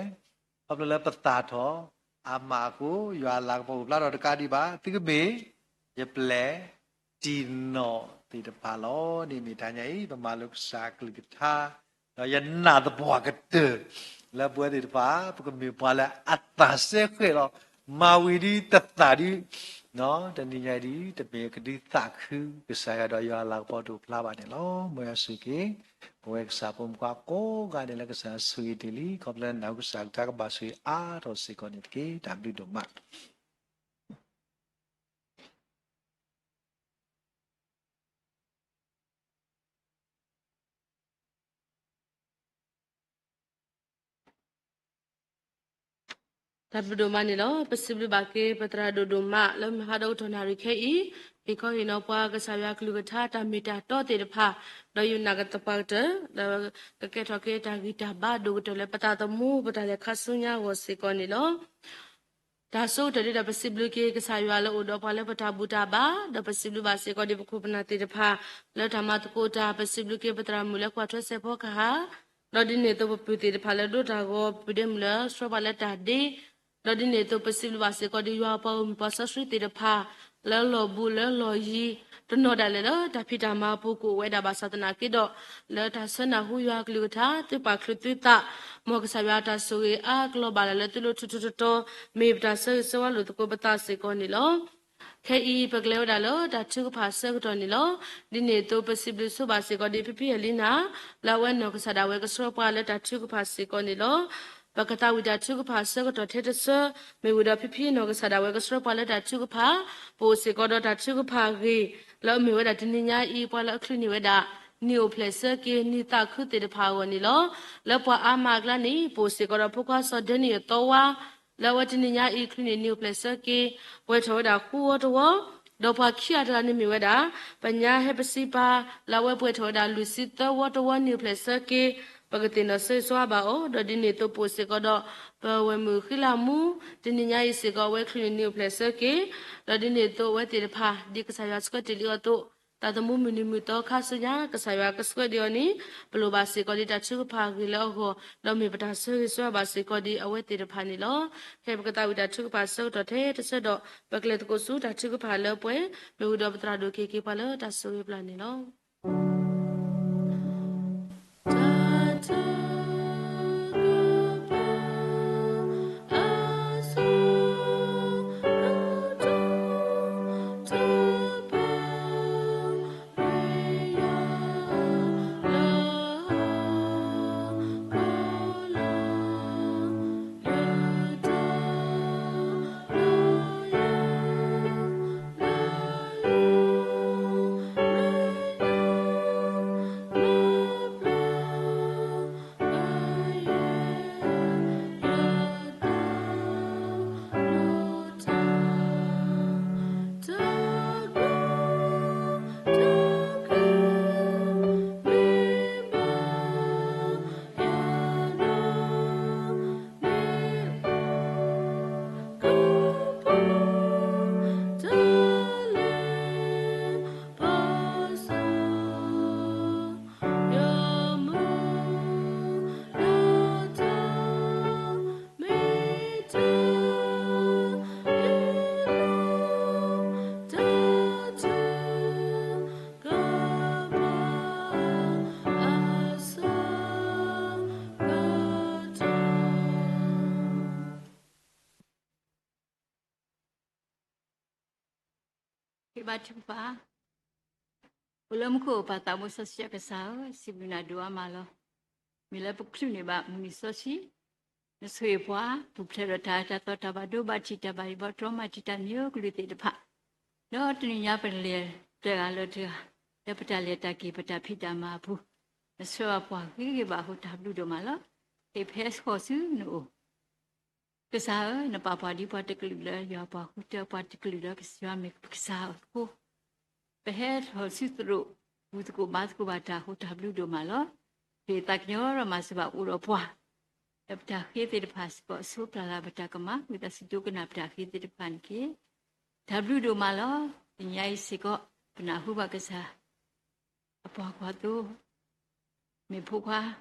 พอเลยปตาท้ออามากูยาลักบ่อุปลาดอตะกาดีบ่าติกเมยเปลจีโนติตะพาโลนี่มีทางไอ้ประมาณลูกสากลิกทาแล้วยันนาตะบัวกะเตแล้วบัวติตะพาปกมีพาละอัตตาเสเคลมาวิดีตัตตาดีnó tên đi nhảy đi đặc biệt cái đi tạc khứ cái sai đó do là bao đủ la bạn này lo mới sự cái mới sa bom qua cố cái này là cái sa suy đi lý còn lên nào cái sa các bà suy rồi sẽ còn những cái đảm đi đúng mặt tapi doma ni lo possible bake patra do doma lo mahado thonari khei because you know pa ka saya klugata ta mita to te pha do you naga tapata da ke thoke ta gita ba do to le pata tamu pata le khasunya wo se ko ni lo da so de da possible ke ka saya lo do pa le pata buta ba da possible ba se ko de ko pna te pha lo thama ko ta possible ke patra mu le kwa thwe se pho ka ha do di ne to pu te pha le do ta go pu de mu le so ba le ta de đó đi này tôi possible và sẽ có đi vào bao bao sát suy tiền pha lỡ lò bu lỡ lò gì tôi nói đại lỡ ta phi ta mà bu cụ vậy đã bảo sát na cái đó lỡ ta sơn na hui vào cái ta tôi bảo cái ta mua cái sao ta suy global lỡ tôi lo tu mình ta suy suy lo tôi có bắt ta sẽ có này lo khi bậc leo đã lo đã chưa có phát cái đó này lo đi này tôi possible số và sẽ có đi phi phi Elina là when nó cái sao đó cái số pa lỡ đã chưa có phát cái này lo Bakata wida chuku pa seko to tete so me wida pipi no ka sada we ka sro pa le da chuku pa po se ko do da chuku pa ge lo me wida tini nya I pa la khlu ni wida ni o place ke ni ta khu te de pa wo ni lo lo pa ama gla ni po se ko do phu kwa so de ni to wa lo wa tini nya I khlu ni o place ke we tho da khu wo to wo do pa khia da ni me wida pa nya he pa si pa la we pwe tho da lu si to wo to wo ni place ke Pagdating na sa swaba o, dodi nito po si ko do pawemu kilamu, tininya isi ko we klini place ke, dodi nito we tirpa di kasaya sko tilio to, tatamu minimito kasunya kasaya kasko di oni, pelu basi ko di tachu pa gila ho, do mi pata so swaba si ko di awe tirpa ni lo, kaya pagkata we tachu pa so to te, tasa do paglet ko su tachu pa lo pwe, me udo patrado kiki pa lo, tasu we plan ni lo. Batupa. Ulam ko patamu sasya kasao, sibuna dua malo. Mila pukluni ba munisosi. Nasuyepwa, puplera tata tabado bachita bariba troma chita nyo glute de pa. No tuniya penle, tegalo tega. Dapatale taki patapita mapu. Nasuyapwa, gigi bahu tablu do malo. E pes hosu no. Kasao na papa di particular ya pa huta particular kasya me kasao ko. Peher hosu tro. Utko matko bata huta blu do malo. Pe taknyo masba uropwa. Dapta khete de pas ko supra la batakama with a sidukana apta khete de panke. Tablu do malo, nyai siko panahuba kasa. Apa kwato me pukwa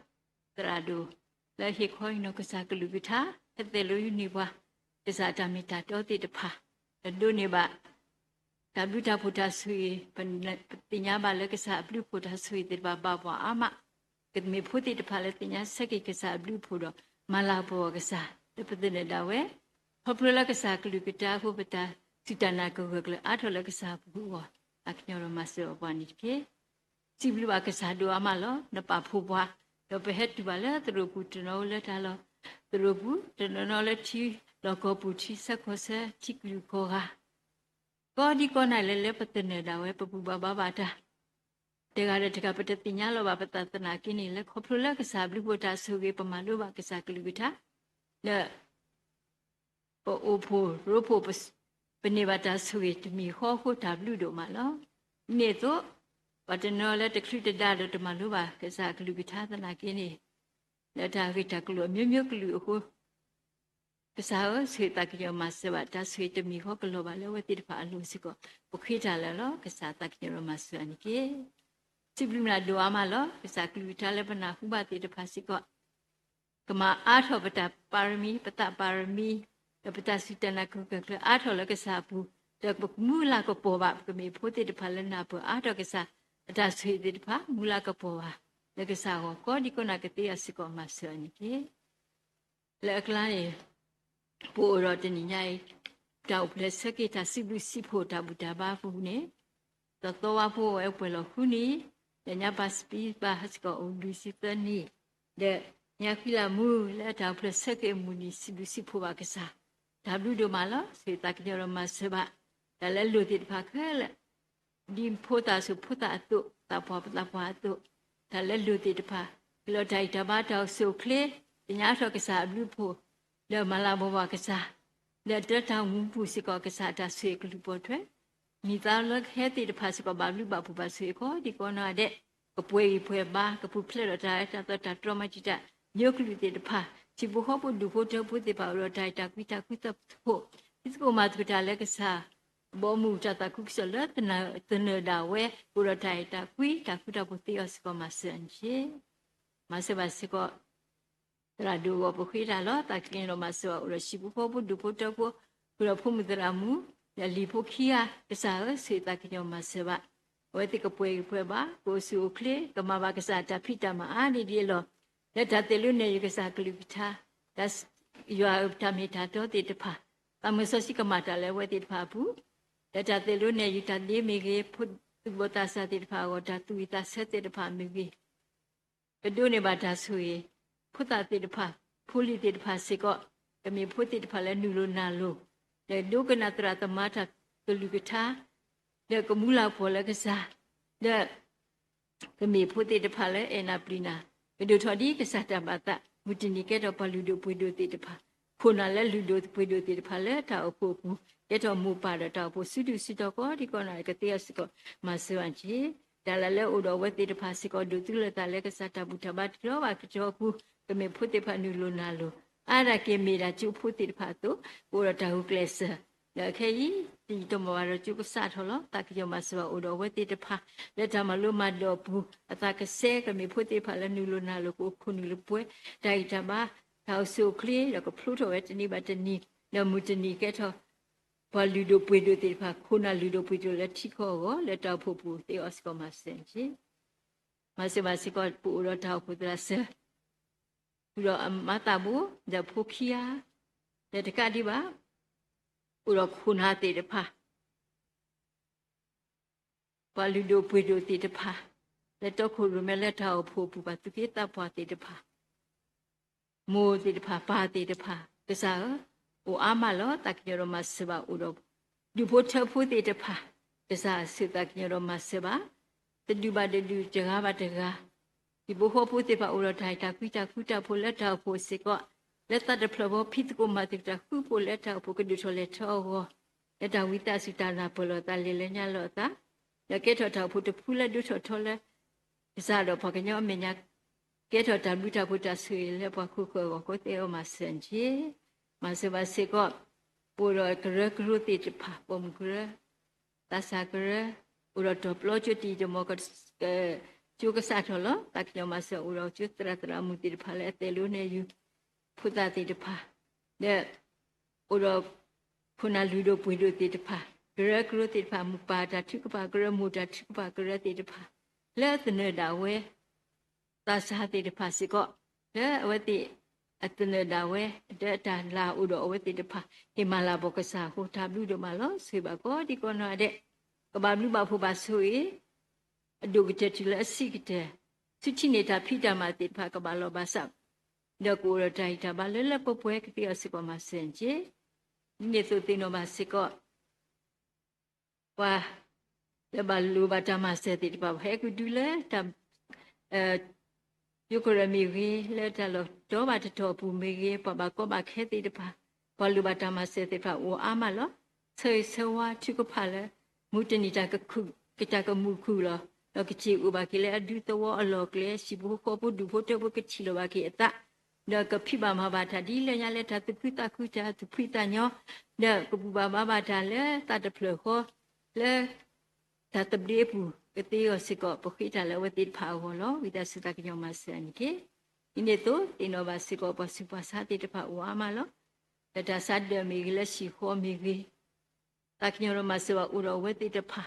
trado. La hikoi no kasa kalubita, at the luniba, the satamita doti de pa. The duniba tabuta putasui, Pinyaba lekasa blue putasui de baba ama. Get me put it palatina seki kasa blue pudo. Malabo kasa, the Padina dawe, popular kasa kalupita, hubita, sitana google, atola kasa buwa, aknoro master of one ke. Siblu akasado amalo, the papua, the behead to bala, the robu to no letalo, the robu, the nonoleti, loco puchi, sacosa, chiklu koga. Godi kona lele patene dawe, papu babata. Tegara tekapata pinyalo babata tanakini le kopula kasabli bota sugi pamalu ba kasakulubita le po opo ropo penibata sugi tumi ho tablu do malo neto pateno le tekrite dado to malu ba kasakulubita tanakini le tagita klu myumyu klu ho kasao sita kiyo maswa ta sui tumi ho klo ba le wati pa alu siko pokhita le lo kasata kiyo maswa niki Siblimla doa malo, bisa keluar lepana hubati de pasiko. Kema atho peta parmi, peta sitana kukuk atho le kesapu. Dak mula ko powa kemi putih de palena po atho kesa ada sui de pa mula ko powa. Le kesaho ko di ko nak ketia siko masuk ni ke. Le klane po ro teni nyai tau plesa kita sibu sipo tabu tabafu ne. Tatowa po e pelo huni. Nya paspi bahas ko undisita ni de nya kila mu la ta preseke muni sibusi phuwa kasa tablu do mala se taknya ma seba dala lu ti pha khela dim phota su phota atu ta pha atu dala lu ti pha lo dai ta ba taw su kle nya tho kasa blu pho le mala bo ba kasa le ta ta mu pu si ko kasa ta se klu po thwe ni ta lo khe ti pha si ko ba blu ba phu ba se ko di ko na de Kapui ba kapu plero ta troma chita nyoklu de pa chibu hopo du hoto puti pa ro ta kwita ho isko mat kuta le kasa bomu ta kuksala tana da we ro ta kwita puti osko masanche maseba siko radu wo pukhira lo ta kin ro maso ro chibu hopo du hoto ko ro phumudramu ya li phokhiya kasa se ta kinyo maseba Wati kapui ba, kosu ukle, kamaba kesata pita maani dia lo. Leta telune yu kesah kelipita, das yua tamita to titpa. Kamu sosi kamata le wati papu. Leta telune yu tadi mege put botasa titpa wata tuita setitpa mege. Kedune bata sui, puta titpa, puli titpa siko, kami putitpa le nulo nalo. Le dukana terata mata kelipita. The Kamula Polagasa, the me put it pale and aplina. We do toddy Casata Bata, Mutiniket or Paludo Pudo de pa. Punala Ludo Pudo de Paleta or Popu, get on Mupada Tapo Sudu Sitoko, the Cona Catiasico, Masuanchi, Dalale Udo, what did the Pasico do to let Alexata Butabat, Joaku, the me put the Panulunalo. Ara came me that you put it pato, or a tahu The Kay, the Tomara Jukusatolo, Takio Maswa Udo, what did the pa, let Amaluma dopu, attack a sec, and me put the Palanuluna loco Kunilupue, Daitama, how so clear, like a Pluto at any but a knee, no mutiny get her. Paludo Pudo de Pacuna Ludo Pudo, let Chico, let our popu, the Oscar Masenchi. Masivasico Puro Tau Pudrasa, Puro Matabu, the Pukia, the Kadiba. Uro kunhati de pa. ပါလူတို့ပွေတို့တေတဖာလက်တော့ခုရမဲလက်ထောက်ဖို့ပူပါသူကေတပ်ပွားတေတဖာမိုးတေတဖာပါတေတဖာကစားဟိုအာမလောတကညရမစဘာဥရောဒီဖို့ထဖို့တေတဖာကစားစစ်တကညရမစဘာတဒူပါတဒူကြကားပါတကားဒီဘဖို့ဖို့တေပါဥရောထိုင်တာကွီတာခုတာဖို့လက်ထောက်ဖို့စေကောလက်တတ်ဖလဘောဖိတကိုမတေတာခုဖို့လက်ထောက်ဖို့ကဒူထောလက်ထောဟောလက်တာဝိတစီတာနာပလောတာလေလညာလောတာရကေထောထောဖို့တဖူလက်ဒူထောထောလက်ဒီစားတော့ဖကညောမညာကေထောတာလူတာဖို့တာဆွေလက်ဘခုခောကိုတေအမစန်ကြီးမစဘာစေကောပူရောကရကရုတိတဖပုံကရတဆာကရပူရောတော့ပလောချတီကြမောကကျုကစားထောလောတကညောမဆောဥရောကျွတ်တရတရမူတိတဖလဲတေလူနေယူဖုတာတိတဖတဲ့ဥရောခုနလူတို့ပွေတို့တိတဖကရကရုတိတဖမူပါတာထုကပါကရမူတာထုကပါကရတိတဖလက်သနေတာဝဲသစာတိတဖစီကောလက်အဝတိအတနေတာဝဲတဲ့တာလာဥတော်အဝတိတဖဟိမာလာဘောကစာဟိုတာဘလူတို့မလောဆွေပါကောဒီကောနာတဲ့ကဘာဘလူပါဖို့ပါဆိုရေအဒုကချက်တိလက်စီကတဲ့စုချိနေတာဖိတာမတိတဖကဘာလောပါဆောက်ဒကူရတိုင်တာဘာလဲလက်ပပွဲကတိအစကောမစင်ကြီးဒီနေ့ဆိုတင်တော့ပါစကောဝါle balu batama seti di pa he ku dule ta yukore mi gi le ta lo do ba to pu mi gi pa ba ko ba khe ti di pa balu batama seti pa o ama lo chei sewa chu ko pha le mu tini ta ka khu ki ta ka mu khu lo lo ki chi u ba ki le adu to wo alo kle si bu ko pu du pho to bu ki chi lo ba ki ata da ka phi ba ma ba tha di le nya le ta tu phi ta khu ta tu phi ta nyo da ku bu ba ma ba tha le ta de phlo kho le ta tabdi pu kete yo siko pokhita le wati pha ho lo wita sita kinyo ma san ke ine to tino ba siko pa sipa sa ti de pha wa ma lo ta sa de mi le si kho mi gi ta kinyo ro ma so u ro wati de pha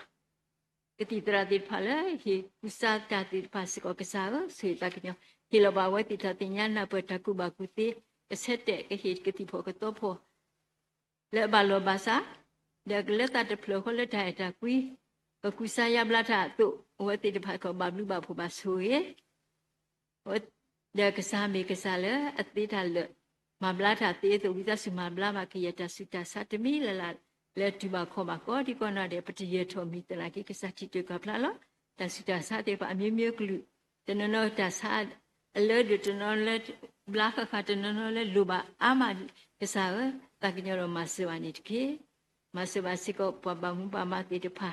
keti tra ti pha le hi usa ta ti pha siko ka sa lo se ta kinyo hi lo ba wati ta ti nya na pa ta ku ba ku ti ka set de ka hi keti pho ka to pho le ba lo ba sa de le ta de phlo ho le ta ta kuiก็กุศลบลาทะตุวัติตภะก็บาบลุบาภูบาสุเยวัดเดกษามีกษาเลอติทะเลมาบลาทะติตุวิตัสมาบลาบะกิยตสุตสัตมิละละเลตุบาခောมาก็ดิกอนาเดปฏิเยโทมิตระกิกษาจิตุกะพละละตสุตสัตเตปะอเมเมกลุตนโนตสะอเลดตนเลบลาคะคะตนโนเลลุบาอามากษาตะกิญโรมาสวานิตกิมาสวาสิโกปะบะมุปะมาติตภะ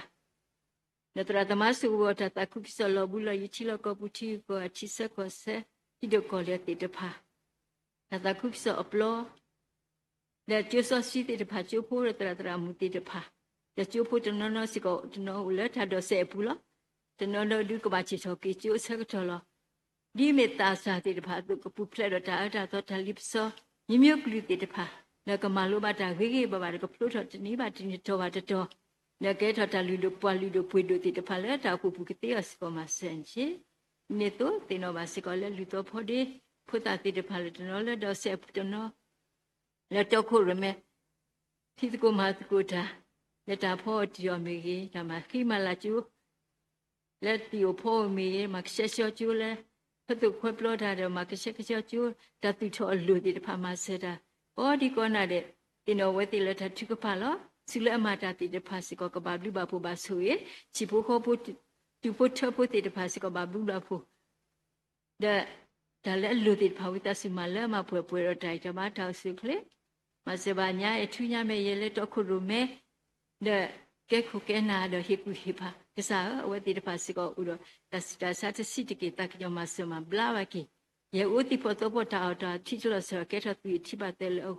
นตระตมาสุวตตะคุกิสโลบุลยิชิโลกปุถิโกอชิสะโกเสติโดโกเลติตภะตะคุกิสอปโลเดจุสสิติตภะจุโพรตระตระมุติตภะเดจุโพตนนสิโกตนอุเลทะโดเสปุลตนนดุกบะชิโชกิจุสะกทโลดิเมตตาสาติตภะตุกปุเพลดตาตาตทลิปโสยิมยกลุติตภะนกมาโลบะตาเวเกบะบะกพลุทตนิบะตินโตบะตโตne ke thata ludo pwa ludo pwe do ti tpha le ta ku pu ke te as ko ma sen chi ne to te no ba se ko le lu to pho de phu ta ti tpha le no le do se to no le to khu re me thi ko ma ko ta le ta pho ti yo me ge ta ma khi ma la chu le ti o pho me ma ke se chu le phu tu khwe plo ta de ma ke se chu ta ti tho lu ti tpha ma se ta o di ko na de ti no we ti le ta thu ko pha loสิเลมาตาติเดภาสิกกบาบลุบาภูบาสุเยจิโพโคปุตุปุทปุติเดภาสิกบาบลุบาภูเดดาเลลุติภาวิตาสิมาเลมาป่วยป่วยรถไถจะมาทาวสิเคลมาเสบาญาเอทุญาเมเยเลตอคุรุเมเดเกคุเกนาเดฮิกุฮิภากษาอวติเดภาสิกอุโรตัสตาสัตสิติกิตะกยมาสมาบลาวะกิเยอุติโพโตโพตาอตาทิจุลสเกทตุทิบาเตเลโอ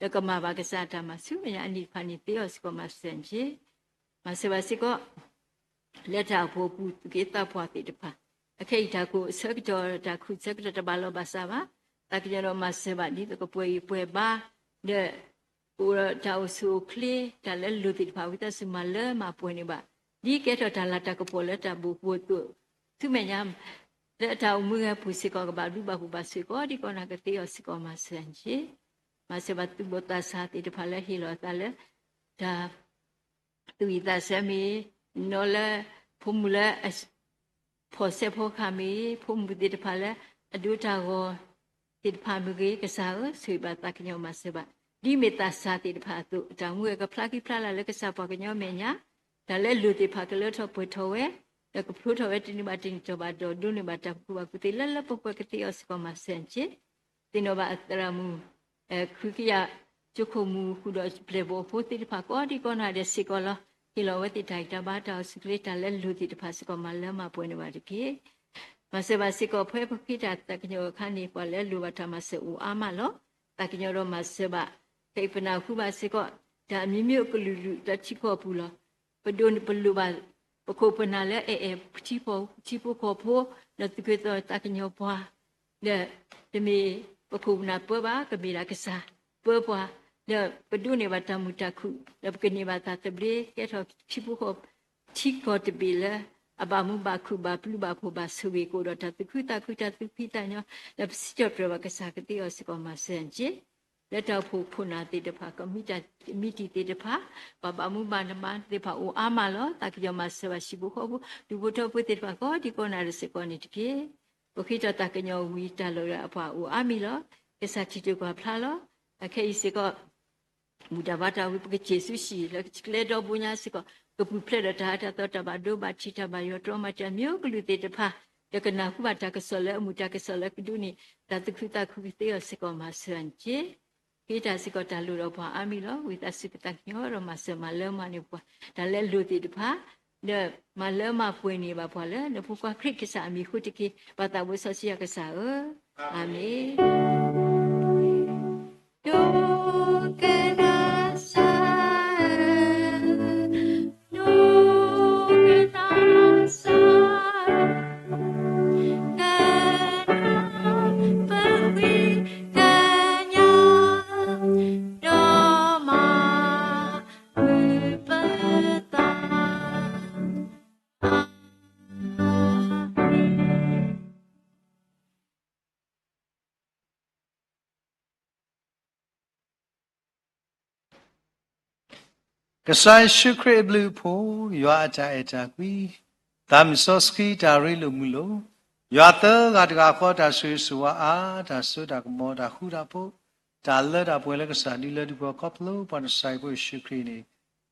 လကမဘာကစားတာမှာစုမရအနိဖာနိတေယောစကမစန်ချေမဆေဘစီကောလက်တာဖို့ပူကေတာဖွာတိတဖာအခိတ်တာကိုစကတော်တာခုစကတဘလောဘာစာဘာတကကြရောမဆေဘဒီတကပွဲပွဲပါတဲ့ဥရတောက်ဆုခလီတလည်းလူတိတဖာဝိတစမလဲမပွဲနေပါဒီကေတော်တာလာတကပေါ်လက်တာဘူပူတုသူမညာလက်တာမူရပူစီကောကဘာလူဘာဘူဘာစီကောဒီကောနာကတေယောစကမစန်ချေมาเสบัตุบตาสาติตภาเลหิโลตาเลดาตุวิตาเสมีโนเลพ ဖုံမူလဲဖော်ဆက်ဖို့ခမီဖုံမူတိတဖာလဲအဒုတာကိုတိတဖာမူကြီးကစားဆွေပါတကညောမဆေပါဒီမေတ္တာစာတိတဖာသူအကြောင်းငွေကဖလာကိဖလာလာလဲကစားပါကညောမေညာဒါလဲလူတိဖာကလဲထောပွေထောဝဲတကဖုထောဝဲတင်းပါတင်းချပါတော့ဒုနေပါတကူပါကုတိလဲလဲပပကတိအစကမဆန်ချေတင်းတော့ပါအတရမူခုကရကျခုမူခုတော့ပလေဘောဖို့တိတဖာကောဒီကောနာတဲ့စီကောလာကီလိုဝတိတိုက်တာဘာတာစကရတာလဲလူတိတဖာစကောမလဲမပွင့်နေပါတကေမဆေပါစီကောဖွဲဖခိတာတကညောခန်းနေပေါ်လဲလူဝထမဆေဦးအာမလောတကညောတော့မဆေပါခေပနာခုပါစီကောဒါမြမျိုးကလူလူတချိခောဘူးလောပဒုန်ပလူပါပခုပနာလဲချိဖို့ခေါ်ဖို့လက်တကေတော့တကညောပွားလဲတမီပခုနာပွားပါကမီလာကစားပွားle pedu ne bata mutaku le pekene bata tebre ke tho chipu ko chiko te bile abamu ba khu ba plu ba pho ba suwe ko do ta tu ta phi ta nyo le psicho pro ba ka sa ka ti o se ko ma sen ji le ta pho pho na te de pha ko mi ti te de pha ba mu ba na ma te pha o a ma lo ta ki yo ma se ba shi bu ko bu du bo tho pwe te pha ko di ko na re se ko ni ti phe ko khi ta ta ka nyo wi ta lo ya pha o a mi lo ke sa chi te ko pha lo a ke i se koမူတဘာတာဝိပကကျေစုရှိလက်ကလေတော့ဘူးညာစကကပူဖလက်တာတာတော့တဘာဒိုဘာချီတဘာယောတော့မတမျိုးကလူတေတဖာတကနာခုဘာတကဆလဲအမူတကဆလဲကဒုနီတတခုတခုတေစကမဆန်ချေကိတာစကတလူတော့ဘာအမီလောဝိတစကတညောရမဆမလဲမနေပွားဒါလဲလူတေတဖာဒါမလဲမပွင့်နေပါဖွာလဲနဖူကခရစ်ကစားမီခုတကိဘာတာဝဆစီယကစားအာမင်ဒိုကနာကဆိုင်ရှုခရဘလူဖို့ရွာအကြအကြကွီဒါမစောစကီတာရီလိုမူလို့ရွာတော့ကတကခေါ်တာဆွေးစွာအားဒါဆိုတာကမောတာခူတာဖို့ဒါလက်တာပွဲလက်ကစားဒီလက်ဒီဘောကပ်လို့ပန်ဆိုင်ဖို့ရှုခရနေ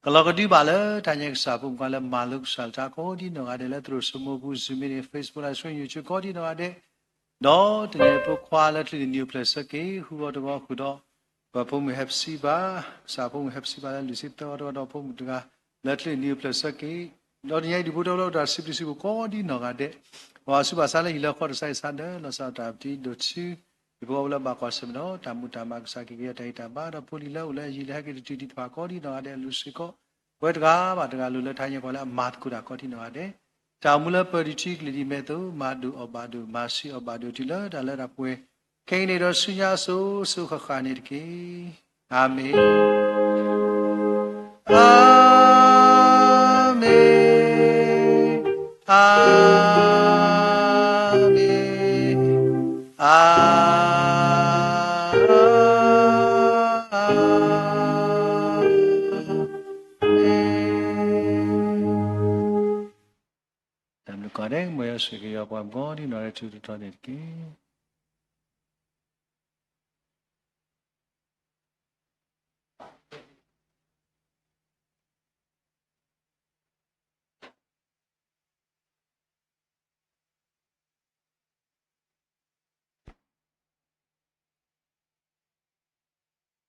ကလောကဒီပါလေတန်ရက်စားဖို့ကလည်းမာလုဆာတာကိုဒီနော်ကလည်းသူစမိုးဘူးဇူမီနေ Facebook လိုက်ဆွေး YouTube ကိုဒီနော်တော့တကယ်ဖို့ခွာလက်ဒီ new place ကေဟူတော့ခုတော့ဘာဖို့မဟက်စီပါစာဖို့မဟက်စီပါလူစစ်တော့ဖို့မတကလက်လီ new place ကေတော့ညဒီဘုတော့ဒါစစ်ပစီကိုဒီနော်ကတဲ့ဘာစုပါစားလေဟီလာခေါ်ဆိုင်စားတယ်လောစာတာတီဒိုချီဒီဘောလဘာကောစမနော်တမူတမကစားကေရတိုင်တာဘာတော့ပူလီလောလဲရီလဲကေတီတီပါကောဒီနော်ကတဲ့လူစစ်ကိုဝဲတကားပါတကားလူလဲထိုင်းရခေါ်လဲမတ်ကူတာကောဒီနော်ကတဲ့တာမူလပရီတီကလီမဲ့တော့မာဒူအဘာဒူမာစီအဘာဒူတီလာဒါလဲတာပွဲခိနေတော့ဆုညာဆုခခာနေတကေအာမင်အာမင်အာမင်အာတမ်လူကတဲ့မွေဆွေကရပွားဘောဒီနော်ရချူတော်နေတကေ